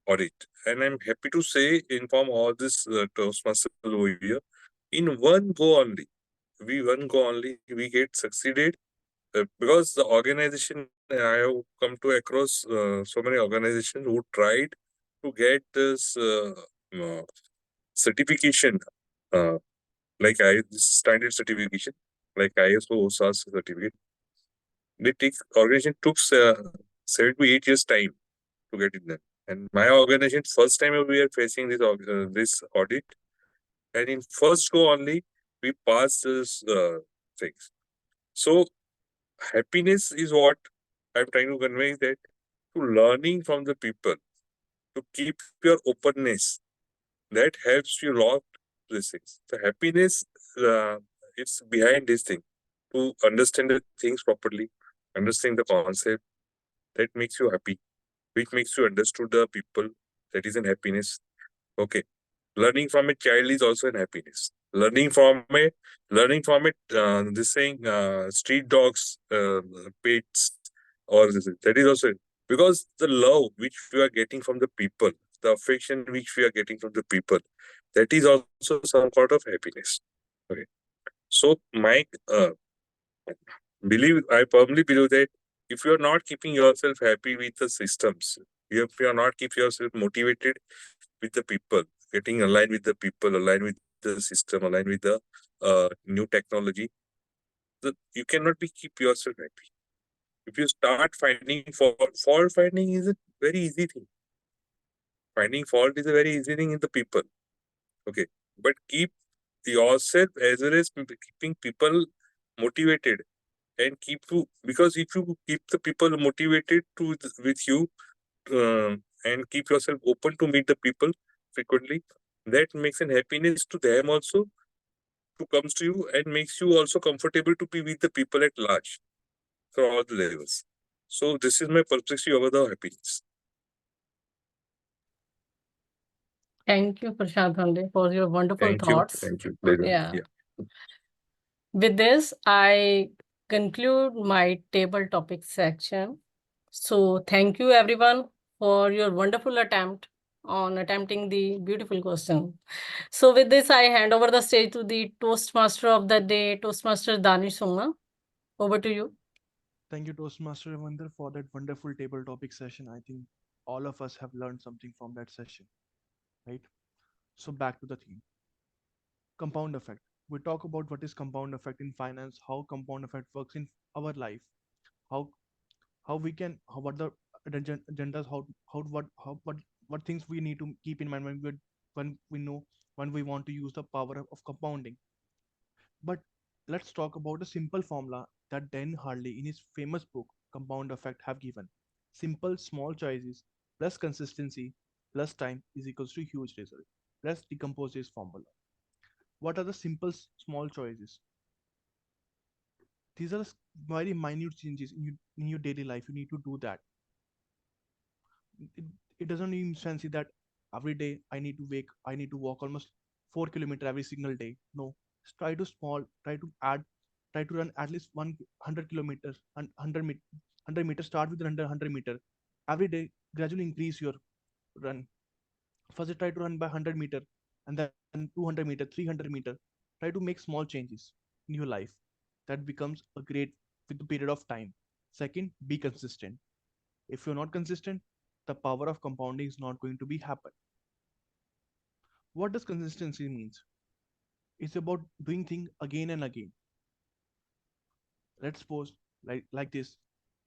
audit. And I'm happy to say, inform all this Toastmasters over here, in one go only, we get succeeded, because the organization, I have come to across so many organizations who tried to get this certification, uh, this standard certification, like ISO OSAS certificate. Organization took 7 to 8 years time to get it done. And my organization, first time we are facing this audit, and in first go only, we passed this things. So happiness is what I'm trying to convey, that to learning from the people, to keep your openness, that helps you a lot these things. The happiness, it's behind this thing, to understand the things properly, understand the concept, that makes you happy, which makes you understood the people, that is an happiness. Okay. Learning from a child is also an happiness. Learning from it, this saying, street dogs, pets, or that is also, because the love which we are getting from the people, the affection which we are getting from the people, that is also some sort of happiness. Okay. So I firmly believe that if you are not keeping yourself happy with the systems, if you are not keeping yourself motivated with the people, getting aligned with the people, aligned with the system, aligned with the new technology, you cannot be keep yourself happy. If you start finding fault finding is a very easy thing. Finding fault is a very easy thing in the people. Okay. But keep yourself as well as keeping people motivated, and because if you keep the people motivated with you, and keep yourself open to meet the people frequently, that makes an happiness to them also, to comes to you, and makes you also comfortable to be with the people at large for all the levels. So this is my perspective over the happiness. Thank you, Prashant Hande, for your wonderful thoughts. Thank you very much. Yeah. Yeah. With this, I conclude my table topic section. So thank you everyone for your wonderful attempt on attempting the beautiful question. So with this, I hand over the stage to the Toastmaster of the day, Toastmaster Danish Soma. Over to you. Thank you, Toastmaster Ravinder, for that wonderful table topic session. I think all of us have learned something from that session, right? So back to the theme. Compound effect. We talk about what is compound effect in finance, how compound effect works in our life, how we can, what the agendas, what things we need to keep in mind when we know when we want to use the power of compounding. But let's talk about a simple formula that Dan Harley in his famous book Compound Effect have given. Simple small choices plus consistency plus time is equals to huge result. Let's decompose this formula. What are the simple small choices? These are very minute changes in your daily life. You need to do that. It doesn't even fancy that every day I need to walk almost 4 kilometers every single day. No, just try to run at least 100 kilometers and 100 meters. Start with 100 meter every day. Gradually increase your run. First, try to run by 100 meter, and then 200 meter, 300 meter. Try to make small changes in your life. That becomes a great with the period of time. Second, be consistent. If you're not consistent, the power of compounding is not going to be happen. What does consistency means? It's about doing things again and again. Let's suppose like this.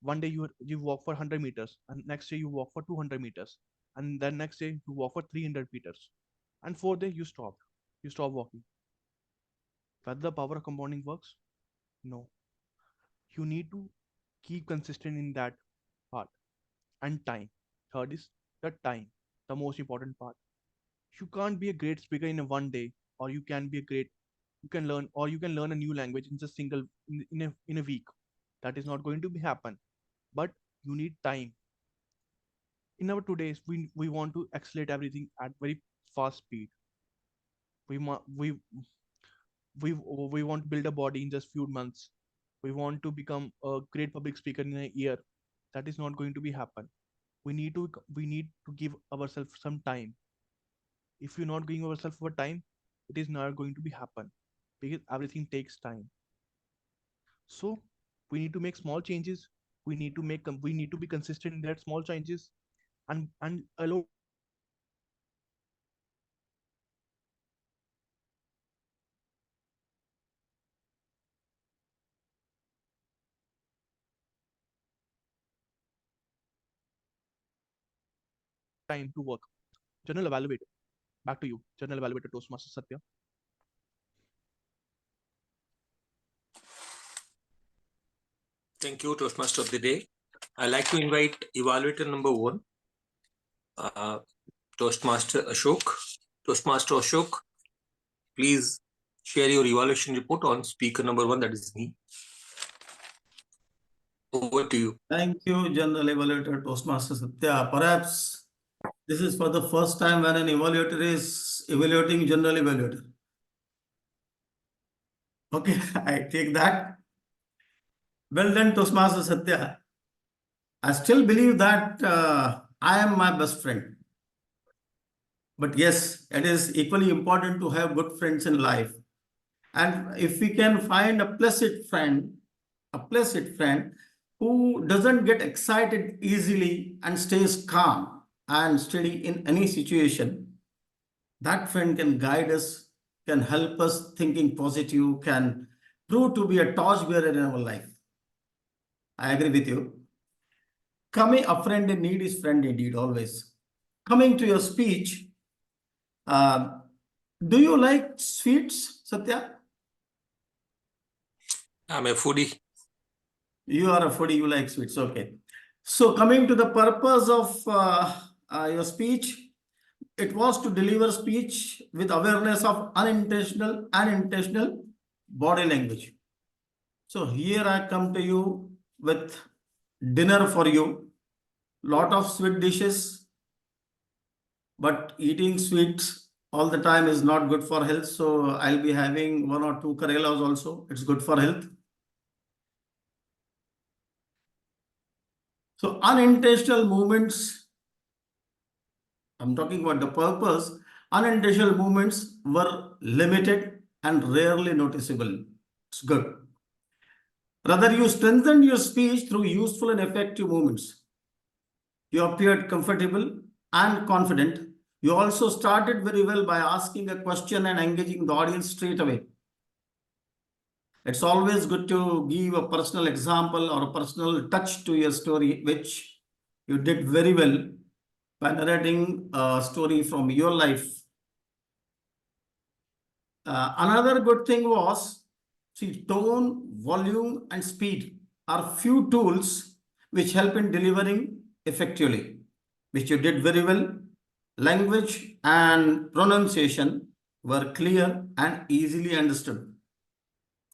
One day you walk for 100 meters, and next day you walk for 200 meters, and then next day you walk for 300 meters, and fourth day you stop. You stop walking. Whether the power of compounding works? No. You need to keep consistent in that part. And time. Third is the time, the most important part. You can't be a great speaker in a one day, or you can be a great you can learn a new language in just single in a week. That is not going to be happen. But you need time. In our today's, we want to accelerate everything at very fast speed. We mu- we want to build a body in just few months. We want to become a great public speaker in a year. That is not going to be happen. We need to give ourselves some time. If you're not giving ourselves for time, it is not going to be happen, because everything takes time. So we need to make small changes. We need to be consistent in that small changes, and allow time to work. General evaluator. Back to you, general evaluator Toastmaster Satya. Thank you, Toastmaster of the Day. I'd like to invite evaluator number 1, Toastmaster Ashok. Toastmaster Ashok, please share your evaluation report on speaker number 1, that is me. Over to you. Thank you, General Evaluator Toastmaster Satya. Perhaps this is for the first time when an evaluator is evaluating General Evaluator. Okay, I take that. Well done, Toastmaster Satya. I still believe that I am my best friend. But yes, it is equally important to have good friends in life. And if we can find a placid friend who doesn't get excited easily and stays calm and steady in any situation, that friend can guide us, can help us thinking positive, can prove to be a torchbearer in our life. I agree with you. Coming, a friend in need is friend indeed, always. Coming to your speech, do you like sweets, Satya? I'm a foodie. You are a foodie, you like sweets, okay. So coming to the purpose of your speech, it was to deliver speech with awareness of unintentional and intentional body language. So here I come to you with dinner for you. Lot of sweet dishes, but eating sweets all the time is not good for health. So I'll be having 1 or 2 Karelas also. It's good for health. So unintentional movements, I'm talking about the purpose, unintentional movements were limited and rarely noticeable. It's good. Rather, you strengthened your speech through useful and effective movements. You appeared comfortable and confident. You also started very well by asking a question and engaging the audience straight away. It's always good to give a personal example or a personal touch to your story, which you did very well by narrating a story from your life. Another good thing was, see, tone, volume, and speed are few tools which help in delivering effectively, which you did very well. Language and pronunciation were clear and easily understood.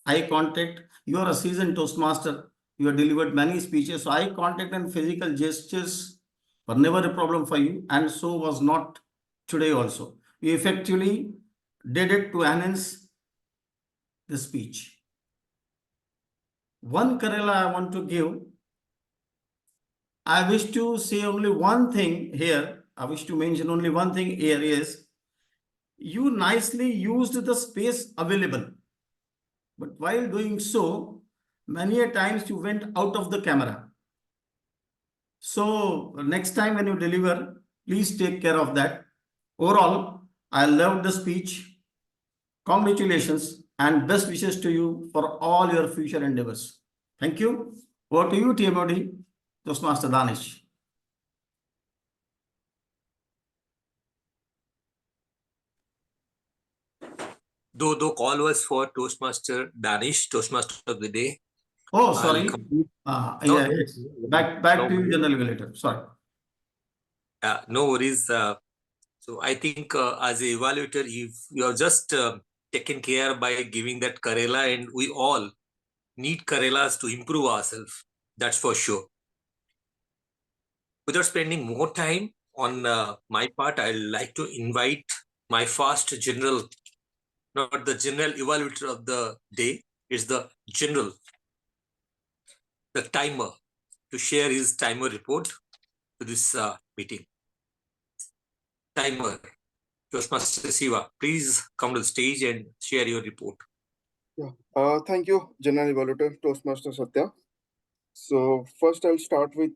Eye contact, you are a seasoned Toastmaster. You have delivered many speeches. So eye contact and physical gestures were never a problem for you, and so was not today also. You effectively did it to enhance the speech. One Kerala I want to give. I wish to say only one thing here. I wish to mention only one thing here is you nicely used the space available. But while doing so, many a times you went out of the camera. So next time when you deliver, please take care of that. Overall, I loved the speech. Congratulations and best wishes to you for all your future endeavors. Thank you. Over to you, TMOD, Toastmaster Danish. Though the call was for Toastmaster Danish, Toastmaster of the day. Oh, I'll sorry. complete. Yeah, No, yes. Back no to you, worries. General Regulator. Sorry. No worries. So I think as a evaluator, if you are just taken care by giving that Karela, and we all need Karelas to improve ourselves. That's for sure. Without spending more time on my part, I'd like to invite my fast general, not the general evaluator of the day, it's the general, the timer, to share his timer report to this meeting. Timer, Toastmaster Siva, please come to the stage and share your report. Yeah. Thank you, General Evaluator Toastmaster Satya. So first I'll start with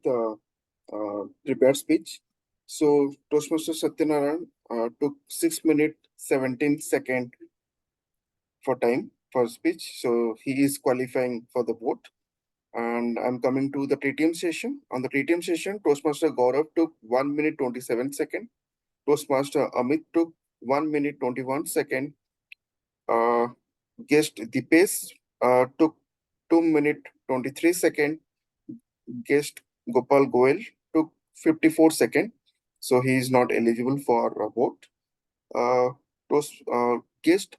prepared speech. So Toastmaster Satyanarayan took 6 minutes 17 seconds for time for speech. So he is qualifying for the vote. And I'm coming to the TTM session. On the TTM session, Toastmaster Gaurav took 1 minute 27 seconds. Toastmaster Amit took 1 minute 21 seconds. Guest Dipesh took 2 minute 23 seconds. Guest Gopal Goel took 54 seconds. So he is not eligible for a vote. Guest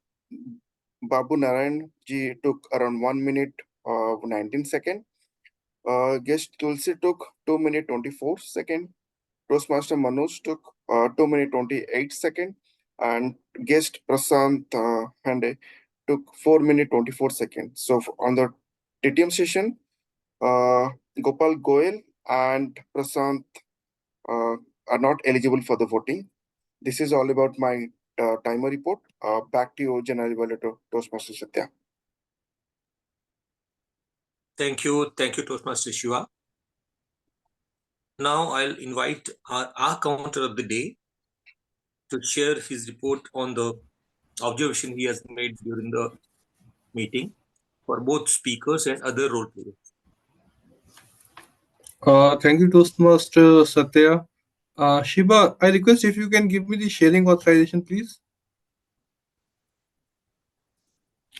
Babu Narayan ji took around 1 minute 19 seconds. Guest Tulsi took 2 minute 24 seconds. Toastmaster Manoj took 2 minute 28 seconds. And guest Prasant Hande took 4 minute 24 seconds. So on the TTM session, Gopal Goel and Prasant are not eligible for the voting. This is all about my timer report. Back to you, General Evaluator Toastmaster Satya. Thank you, Toastmaster Shiva. Now I'll invite our counter of the day to share his report on the observation he has made during the meeting for both speakers and other role players. Thank you, Toastmaster Satya. Shiba, I request if you can give me the sharing authorization, please.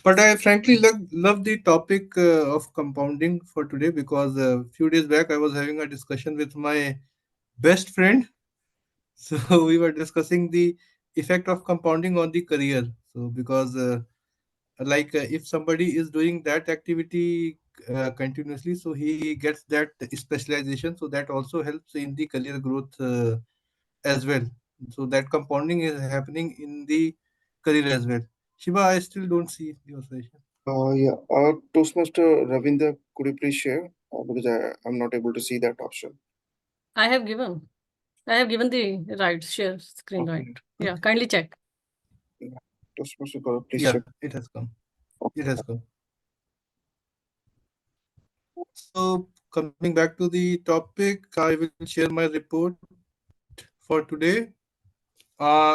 But I frankly love the topic of compounding for today because a few days back I was having a discussion with my best friend. So we were discussing the effect of compounding on the career. So because if somebody is doing that activity continuously, so he gets that specialization. So that also helps in the career growth as well. So that compounding is happening in the career as well. Shiva, I still don't see the authorization. Yeah, Toastmaster Ravinder, could you please share? Because I'm not able to see that option. I have given the right share screen, right? Yeah, kindly check. Yeah. Toastmaster Gaurav, please Yeah, check. it has come. It has come. So coming back to the topic, I will share my report for today.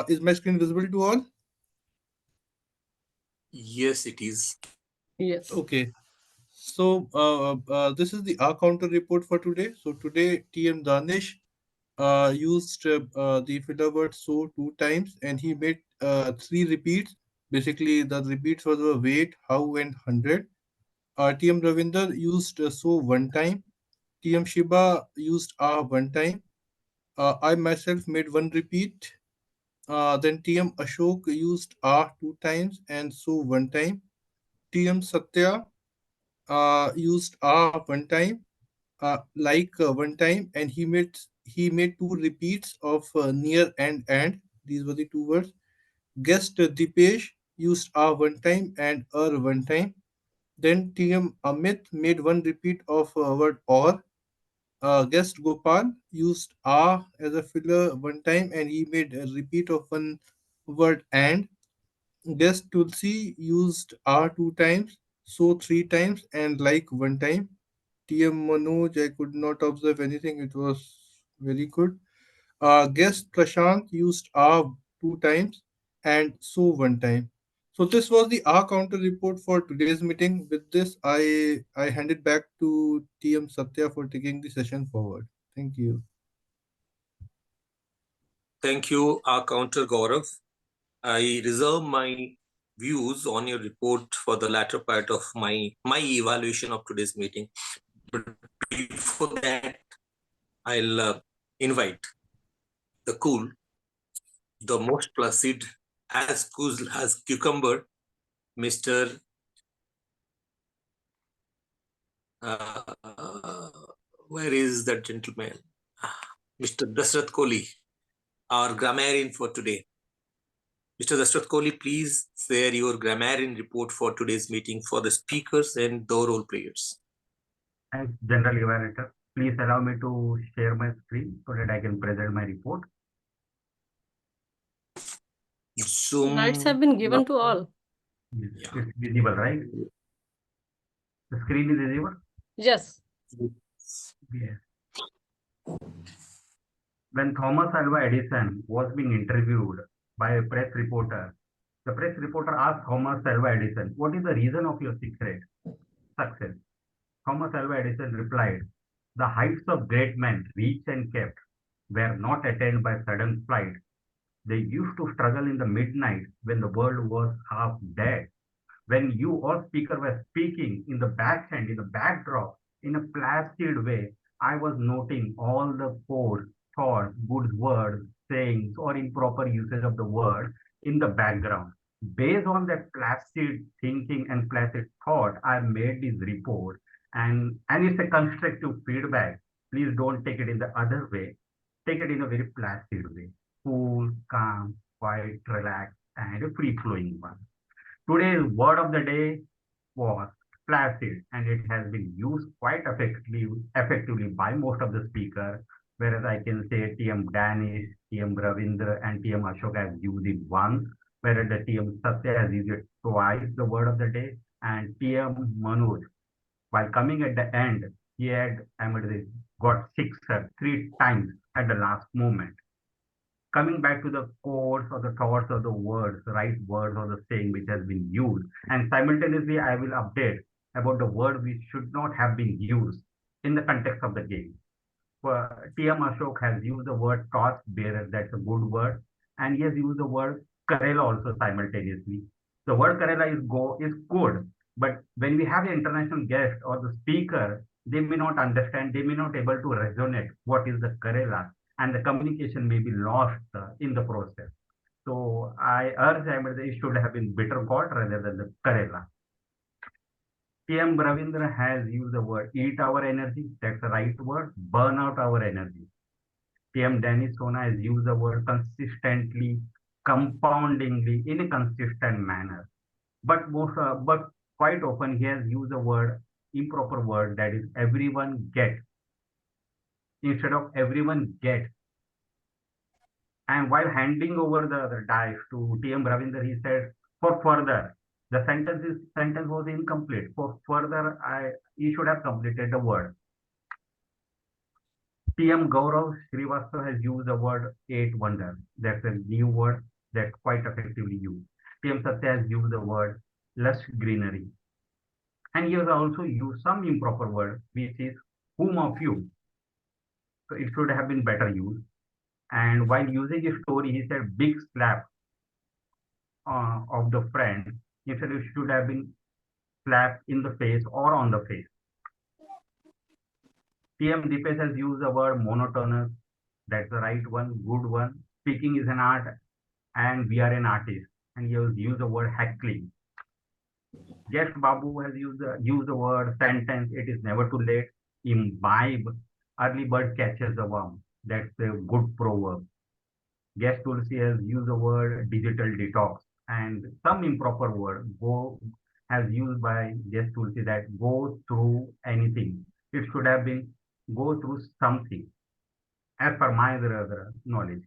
Is my screen visible to all? Yes, it is. Yes. Okay. So this is the R counter report for today. So today TM Danish used the filler word so 2 times and he made 3 repeats. Basically the repeats were the weight, how and 100. TM Ravinder used so 1 time. TM Shiba used R 1 time. I myself made 1 repeat. Then TM Ashok used R 2 times and so 1 time. TM Satya used R 1 time, 1 time, and he made 2 repeats of near and. These were the 2 words. Guest Dipesh used R 1 time and 1 time. Then TM Amit made 1 repeat of word or. Guest Gopal used "ah" as a filler one time, and he made a repeat of one word "and." Guest Tulsi used "ah" two times, "so" three times, and "like" one time. TM Manoj, I could not observe anything. It was very good. Guest Prashant used "ah" two times and "so" one time. So this was the "ah" counter report for today's meeting. With this, I hand it back to TM Satya for taking the session forward. Thank you. Thank you, our counter Gaurav. I reserve my views on your report for the latter part of my evaluation of today's meeting. But before that, I'll invite the cool, the most placid, as cool as cucumber, Mr. Where is that gentleman? Mr. Dasrath Kohli, our grammarian for today. Mr. Dasrath Kohli, please share your grammarian report for today's meeting for the speakers and the role players. Thanks, General Evaluator. Please allow me to share my screen so that I can present my report. Zoom. Rights have been given to all. It's visible, right? The screen is visible? Yes. Yes. When Thomas Alva Edison was being interviewed by a press reporter, the press reporter asked Thomas Alva Edison, "What is the reason of your success?" Thomas Alva Edison replied, "The heights of great men reached and kept were not attained by sudden flight. They used to struggle in the midnight when the world was half dead. When you or speaker were speaking in the backhand, in the backdrop, in a placid way, I was noting all the pores, thoughts, good words, sayings, or improper usage of the word in the background. Based on that placid thinking and placid thought, I made this report, and it's a constructive feedback. Please don't take it in the other way. Take it in a very placid way, cool, calm, quiet, relaxed, and a free-flowing one. Today's word of the day was placid, and it has been used quite effectively by most of the speakers. Whereas I can say TM Danish, TM Ravinder, and TM Ashok has used it once, whereas the TM Satya has used it twice, the word of the day, and TM Manoj, while coming at the end, he had got six three times at the last moment. Coming back to the course or the thoughts or the words, right words or the saying which has been used. And simultaneously, I will update about the word which should not have been used in the context of the game. TM Ashok has used the word toss bearer, that's a good word. And he has used the word Karela also simultaneously. The word Karela is good, but when we have an international guest or the speaker, they may not understand, they may not able to resonate what is the Karela, and the communication may be lost in the process. So I urge them that it should have been bitter gourd rather than the Karela. TM Ravindra has used the word eat our energy, that's the right word, burn out our energy. TM Danish Soma has used the word consistently, compoundingly, in a consistent manner. But quite often he has used the word improper word, that is everyone get instead of everyone get. And while handing over the dice to TM Ravinder, he said, "For further," the sentence was incomplete. "For further, he should have completed the word." TM Gaurav Srivastava has used the word eight wonders. That's a new word that's quite effectively used. TM Satya has used the word lush greenery. And he has also used some improper word, which is whom of you. So it should have been better used. And while using his story, he said big slap of the friend. Instead, it should have been slap in the face or on the face. TM Dipesh has used the word monotonous. That's the right one, good one. Speaking is an art, and we are an artist. And he has used the word heckling. Guest Babu has used the word sentence. It is never too late. Imbibe. Early bird catches the worm. That's a good proverb. Guest Tulsi has used the word digital detox, and some improper word has used by Guest Tulsi that go through anything. It should have been go through something. As per my knowledge,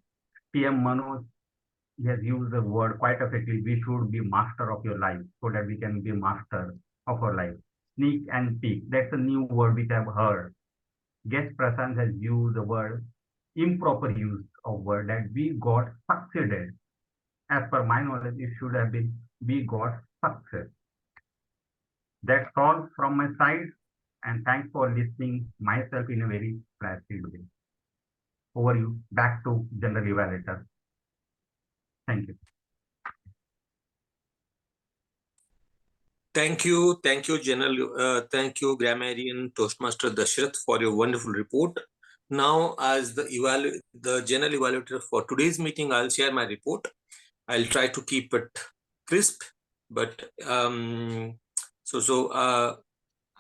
TM Manoj, he has used the word quite effectively. We should be master of your life so that we can be master of our life. Sneak and peek. That's a new word which I've heard. Guest Prasant has used the word improper use of word that we got succeeded. As per my knowledge, it should have been we got success. That's all from my side, and thanks for listening myself in a very placid way. Over you, back to General Evaluator. Thank you. Thank you, General. Thank you, Grammarian Toastmaster Dashrath, for your wonderful report. Now, as the General Evaluator for today's meeting, I'll share my report. I'll try to keep it crisp, but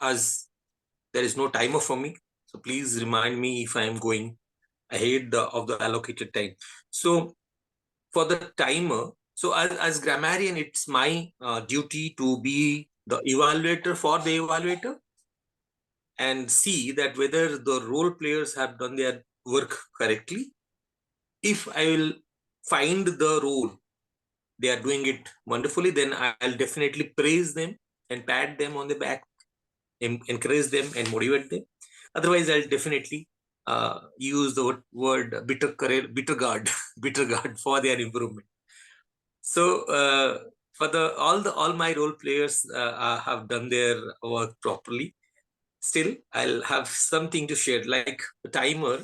as there is no timer for me, so please remind me if I am going ahead of the allocated time. So for the timer, so as grammarian, it's my duty to be the evaluator for the evaluator and see that whether the role players have done their work correctly. If I will find the role they are doing it wonderfully, then I'll definitely praise them and pat them on the back, encourage them and motivate them. Otherwise, I'll definitely use the word bitter guard for their improvement. So for all my role players have done their work properly. Still, I'll have something to share, like the timer.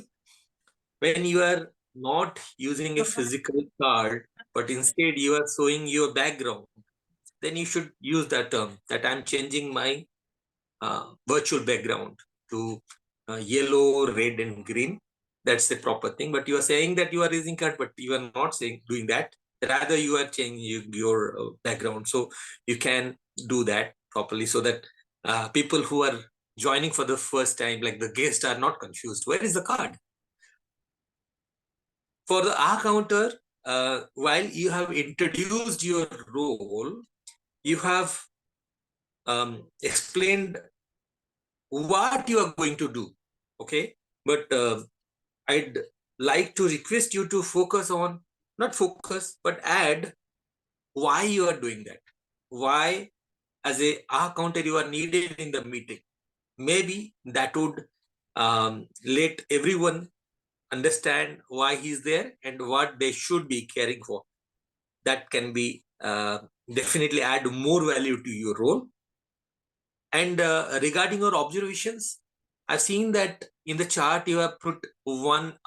When you are not using a physical card, but instead you are showing your background, then you should use that term that I'm changing my virtual background to yellow, red, and green. That's the proper thing. But you are saying that you are using card, but you are not doing that. Rather, you are changing your background. So you can do that properly so that people who are joining for the first time, like the guests, are not confused. Where is the card? For the R counter, while you have introduced your role, you have explained what you are going to do, okay? But I'd like to request you to focus on, not focus, but add why you are doing that. Why, as a R counter, you are needed in the meeting. Maybe that would let everyone understand why he's there and what they should be caring for. That can be definitely add more value to your role. And regarding your observations, I've seen that in the chart you have put one.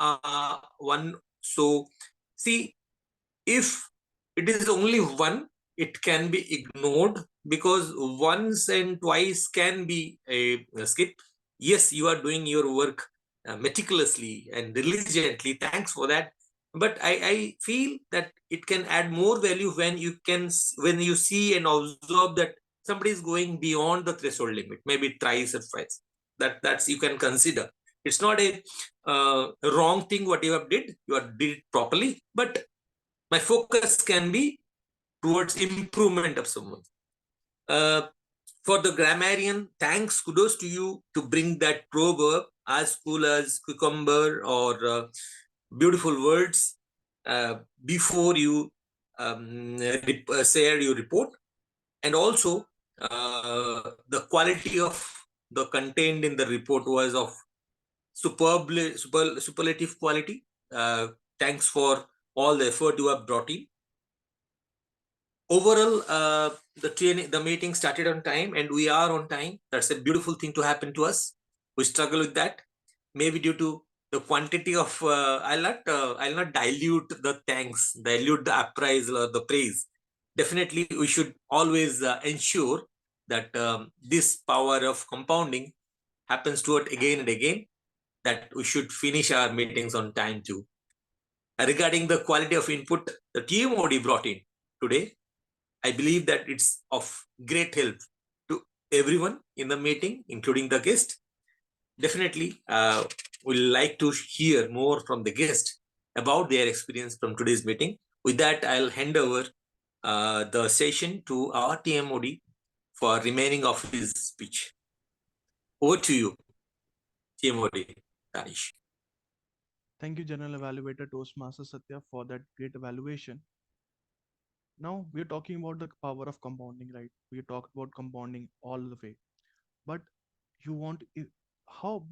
So see, if it is only one, it can be ignored because once and twice can be a skip. Yes, you are doing your work meticulously and diligently. Thanks for that. But I feel that it can add more value when you see and observe that somebody is going beyond the threshold limit, maybe thrice or twice. That's you can consider. It's not a wrong thing what you have did. You have did it properly, but my focus can be towards improvement of someone. For the grammarian, thanks, kudos to you to bring that proverb as cool as cucumber or beautiful words before you share your report. And also the quality of the content in the report was of superlative quality. Thanks for all the effort you have brought in. Overall, the meeting started on time and we are on time. That's a beautiful thing to happen to us. We struggle with that, maybe due to the quantity of. I'll not dilute the thanks, dilute the appraisal or the praise. Definitely, we should always ensure that this power of compounding happens to it again and again. That we should finish our meetings on time too. Regarding the quality of input the TMOD brought in today, I believe that it's of great help to everyone in the meeting, including the guest. Definitely, we'll like to hear more from the guest about their experience from today's meeting. With that, I'll hand over the session to our TMOD for remaining of his speech. Over to you, TMOD Danish. Thank you, General Evaluator Toastmaster Satya, for that great evaluation. Now we're talking about the power of compounding, right? We talked about compounding all the way, but you want how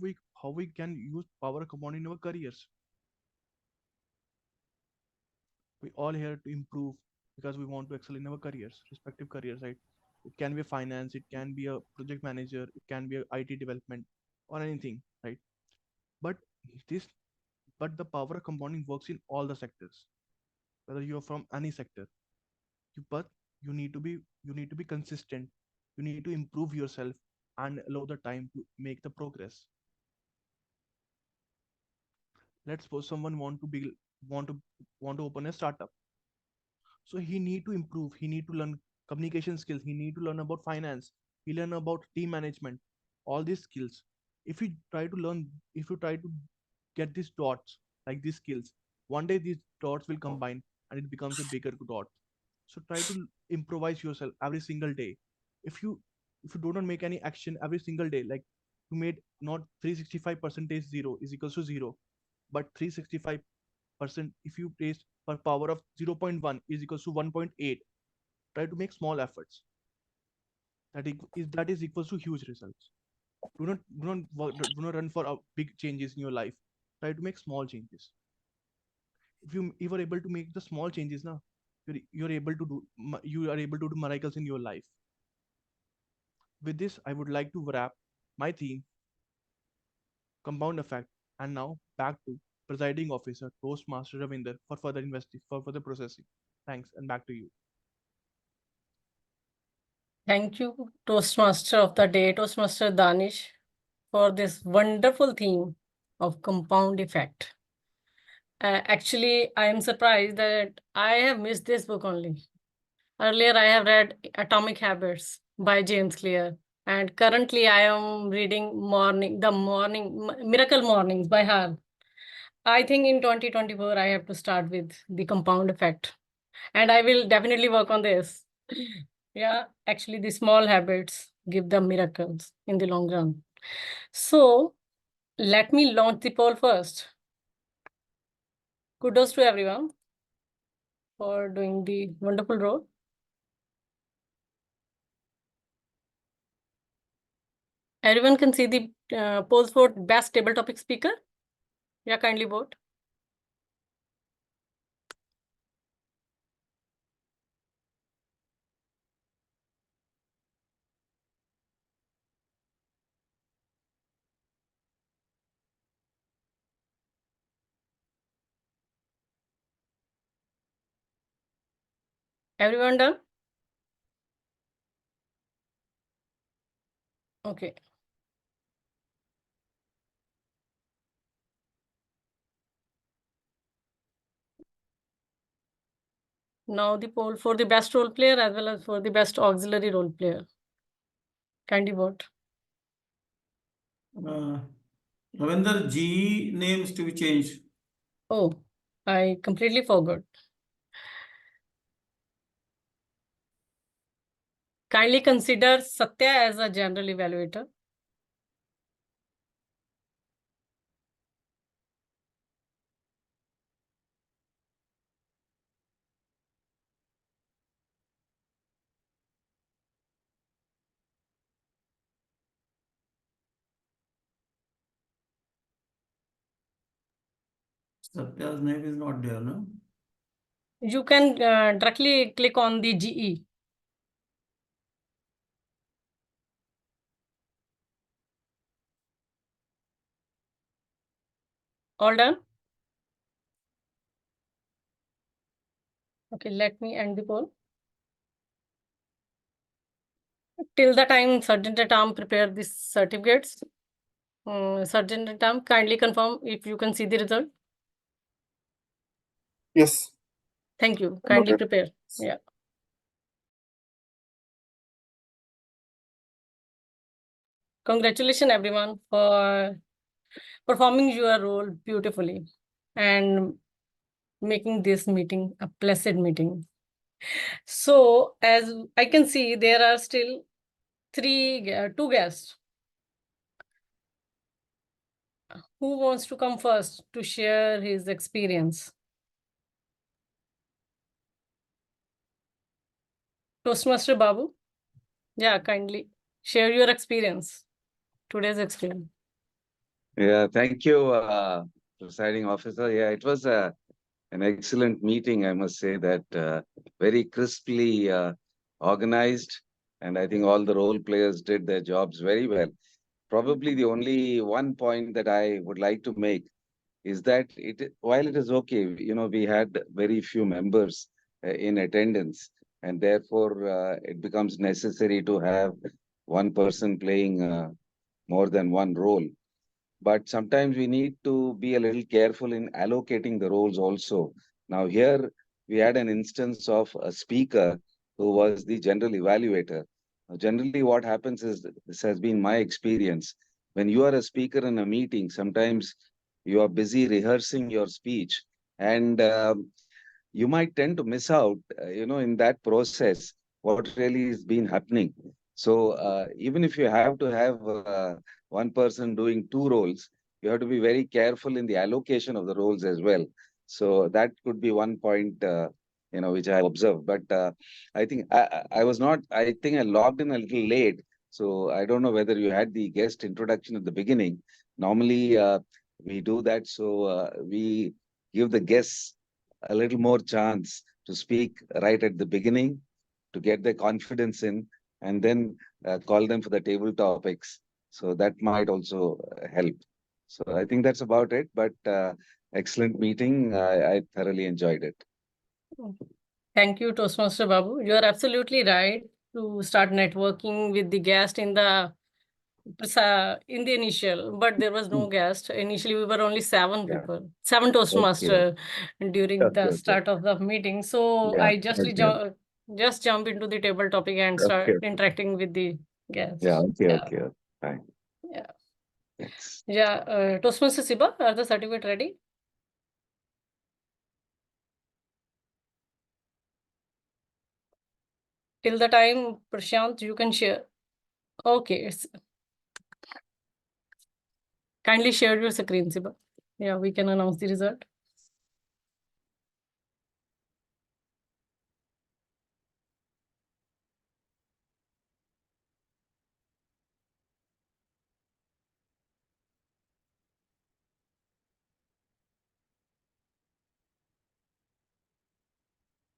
we can use power of compounding in our careers? We all here to improve because we want to excel in our careers, respective careers, right? It can be finance, it can be a project manager, it can be a IT development, or anything, right? But this, but the power of compounding works in all the sectors, whether you're from any sector. But you need to be consistent. You need to improve yourself and allow the time to make the progress. Let's suppose someone want to want to open a startup. So he need to improve, he need to learn communication skills, he need to learn about finance, he learn about team management, all these skills. If you try to learn, if you try to get these dots, like these skills, one day these dots will combine and it becomes a bigger dot. So try to improvise yourself every single day. If you if you do not make any action every single day, like you made not 365 percentage 0 is equals to 0, but 365%, if you place per power of 0.1 is equals to 1.8, try to make small efforts. That is equals to huge results. Do not run for big changes in your life. Try to make small changes. If you are able to make the small changes now, you are able to do miracles in your life. With this, I would like to wrap my theme, compound effect, and now back to presiding officer Toastmaster Ravinder for further processing. Thanks, and back to you. Thank you, Toastmaster of the Day, Toastmaster Danish, for this wonderful theme of compound effect. Actually, I am surprised that I have missed this book only. Earlier, I have read Atomic Habits by James Clear, and currently I am reading Miracle Mornings by Hal. I think in 2024, I have to start with the compound effect, and I will definitely work on this. Yeah, actually, the small habits give the miracles in the long run. So let me launch the poll first. Kudos to everyone for doing the wonderful role. Everyone can see the polls for best table topic speaker. Yeah, kindly vote. Everyone done? Okay. Now the poll for the best role player as well as for the best auxiliary role player. Kindly vote. Ravinder, GE names to be changed. Oh, I completely forgot. Kindly consider Satya as a general evaluator. Satya's name is not there, no? You can directly click on the GE. All done? Okay, let me end the poll. Till the time certain term prepare these certificates. Certain term, kindly confirm if you can see the result. Yes. Thank you. Kindly prepare. Yeah. Congratulations, everyone, for performing your role beautifully and making this meeting a blessed meeting. So, as I can see, there are still two guests. who wants to come first to share his experience? Toastmaster Babu? Yeah, kindly share your experience, today's experience. Yeah, thank you, presiding officer. Yeah, it was an excellent meeting, I must say that very crisply organized, and I think all the role players did their jobs very well. Probably the only one point that I would like to make is that while it is okay, we had very few members in attendance, and therefore it becomes necessary to have one person playing more than one role. But sometimes we need to be a little careful in allocating the roles also. Now, here we had an instance of a speaker who was the general evaluator. Now, generally, what happens is, this has been my experience. When you are a speaker in a meeting, sometimes you are busy rehearsing your speech, and you might tend to miss out, in that process, what really has been happening. So even if you have to have one person doing two roles, you have to be very careful in the allocation of the roles as well. So that could be one point, which I observed. But I think I was not, I think I logged in a little late. So I don't know whether you had the guest introduction at the beginning. Normally, we do that. So we give the guests a little more chance to speak right at the beginning to get their confidence in, and then call them for the table topics. So that might also help. So I think that's about it. But excellent meeting. I thoroughly enjoyed it. Thank you, Toastmaster Babu. You are absolutely right to start networking with the guest in the initial, but there was no guest. Initially, we were only seven people, seven Toastmaster during the start of the meeting. So I just jump into the table topic and start interacting with the guests. Yeah, okay, fine. Yeah. Thanks. Yeah, Toastmaster Siba, are the certificate ready? Till the time, Prashant, you can share. Okay, kindly share your screen, Siba. Yeah, we can announce the result.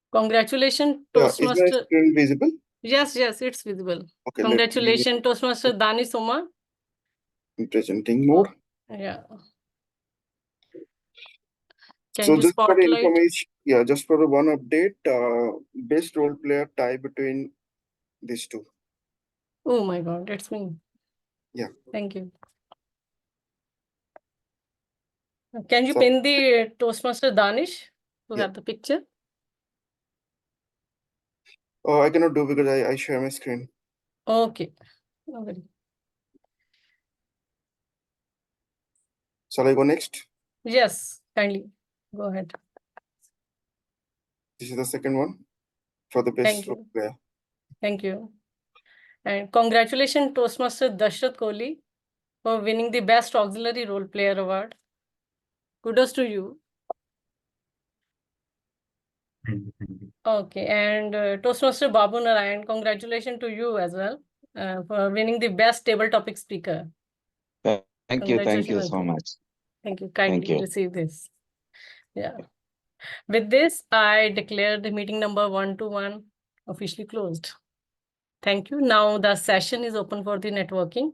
Congratulations, Is my Toastmaster. screen visible? Yes, it's visible. Okay, Congratulations, Toastmaster Danish Soma. in presenting mode. Yeah. So Can you just for the spotlight? information, just for the one update, best role player tie between these two. Oh my God, it's me. Yeah. Thank you. Can you So- pin the Toastmaster Danish to have the picture? I cannot do because I share my screen. Okay. No worry. Shall I go next? Yes, kindly go ahead. This is the second one for the best Thank role you. player. Thank you. And congratulations, Toastmaster Dashrath Kohli, for winning the Best Auxiliary Role Player Award. Kudos to you. Thank you. Okay, and Toastmaster Babu Narayan, congratulations to you as well for winning the Best Table Topic Speaker. Thank you so again. much. Thank you. Kindly you. receive this. Yeah. With this, I declare the meeting number 121 officially closed. Thank you. Now the session is open for the networking.